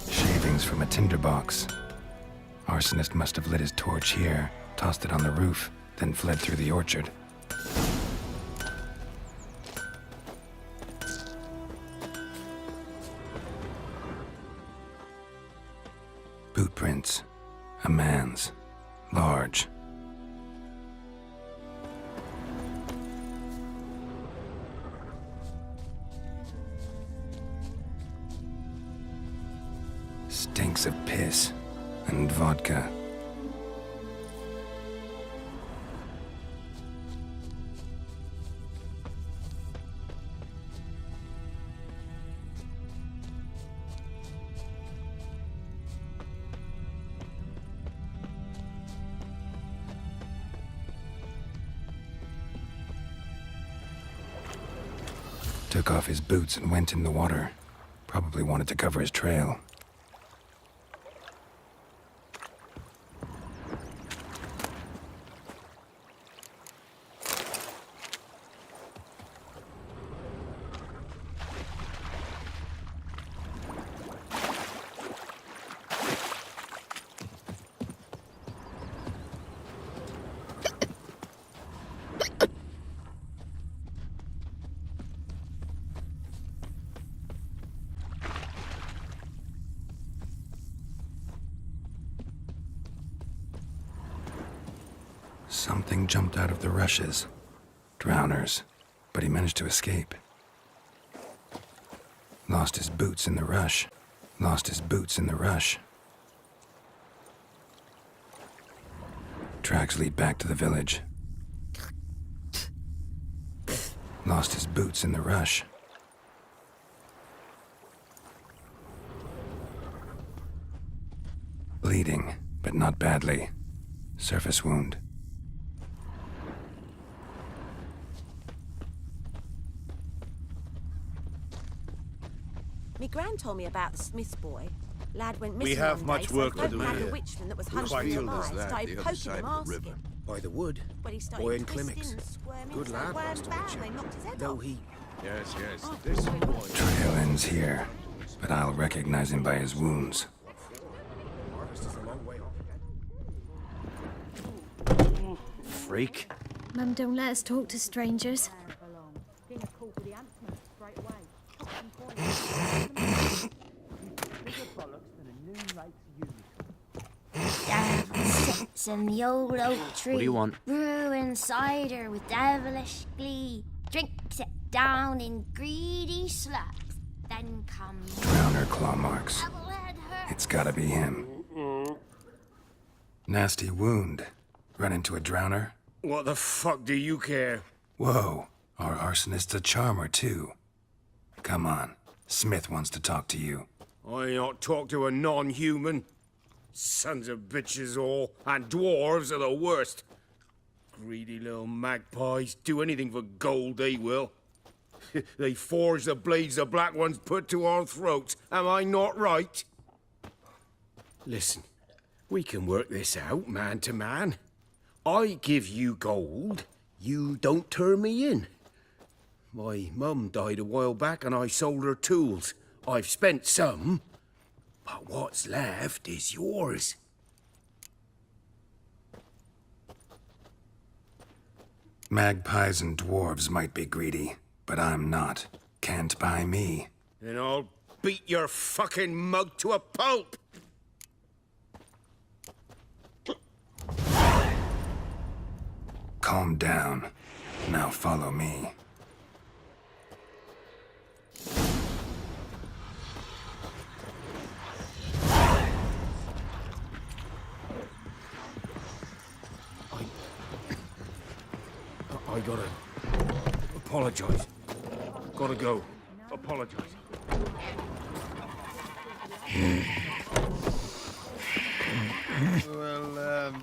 Shavings from a tinderbox. Arsonist must have lit his torch here, tossed it on the roof, then fled through the orchard. Boot prints. A man's. Large. Stinks of piss and vodka. Took off his boots and went in the water. Probably wanted to cover his trail. Something jumped out of the rushes. Drowners. But he managed to escape. Lost his boots in the rush. Lost his boots in the rush. Tracks lead back to the village. Lost his boots in the rush. Bleeding, but not badly. Surface wound. Me gran told me about the Smith's boy. Lad went We missing have one much day, work so to do folk had here. a witchman that was Which hunting field nearby, is that, started the other poking side him, of the asking. river? By the wood. But he started Boy in twisting Climmix. and squirming, Good so lad, wham Master bam, Witcher. they knocked his head Though off. he... Yes, yes, this boy. Trail ends here, but I'll recognize him by his wounds. Freak. Mum don't let us talk to strangers. Sits in the old oak tree. What do you want? Brewing cider with devilish glee. Drinks it down in greedy slurps. Then comes Drowner claw marks. It's gotta be him. Nasty wound. Run into a drowner? What the fuck do you care? Whoa, our arsonist's a charmer too. Come on, Smith wants to talk to you. I not talk to a non-human. Sons of bitches all, and dwarves are the worst. Greedy little magpies, do anything for gold, they will. They forge the blades the black ones put to our throats. Am I not right? Listen, we can work this out, man to man. I give you gold, you don't turn me in. My mum died a while back and I sold her tools. I've spent some, but what's left is yours. Magpies and dwarves might be greedy, but I'm not. Can't buy me. Then I'll beat your fucking mug to a pulp! Calm down. Now follow me. I gotta apologize. Gotta go. Apologize. Well,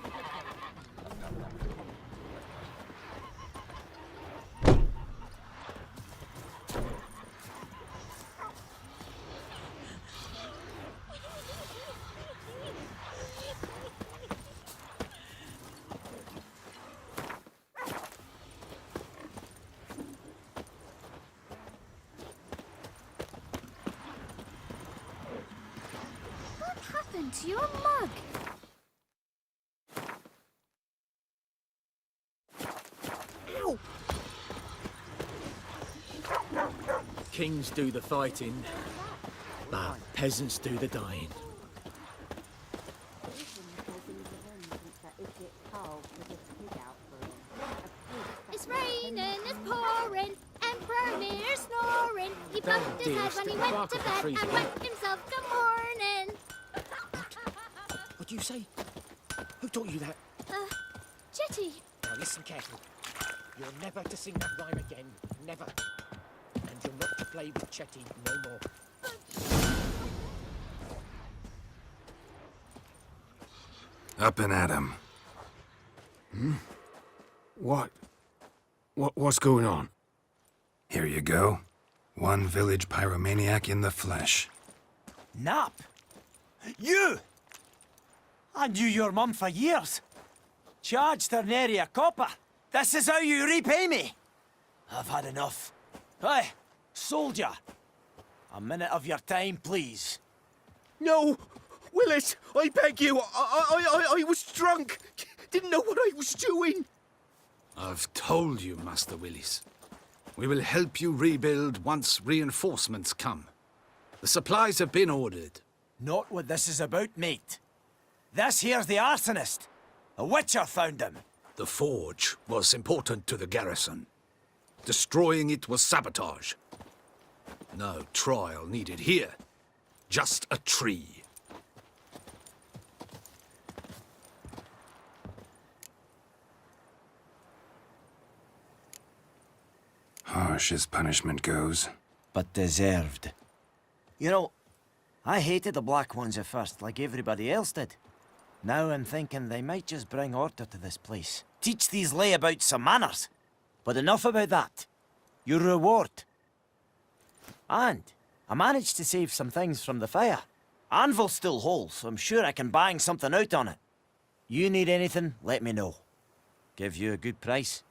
What happened to your mug? Ow! Kings do the fighting, but peasants do the dying. It's raining, it's pouring, Emperor Lear snoring. He bumped his head when he went to bed and wet himself good morning. What'd you say? Who taught you that? Jetty. Now listen carefully. You're never to sing that rhyme again. Never. And you're not to play with Chetty no more. Up and at him. What's going on? Here you go. One village pyromaniac in the flesh. Nap? You? I knew your mum for years. Charged her nary a copper. This is how you repay me. I've had enough. Hey, soldier. A minute of your time, please. No! Willis, I beg you. I was drunk. Didn't know what I was doing. I've told you, Master Willis. We will help you rebuild once reinforcements come. The supplies have been ordered. Not what this is about, mate. This here's the arsonist. A witcher found him. The forge was important to the garrison. Destroying it was sabotage. No trial needed here. Just a tree. Harsh as punishment goes. But deserved. You know, I hated the Black Ones at first, like everybody else did. Now I'm thinking they might just bring order to this place. Teach these layabouts some manners. But enough about that. Your reward. And I managed to save some things from the fire. Anvil's still whole, so I'm sure I can bang something out on it. You need anything, let me know. Give you a good price.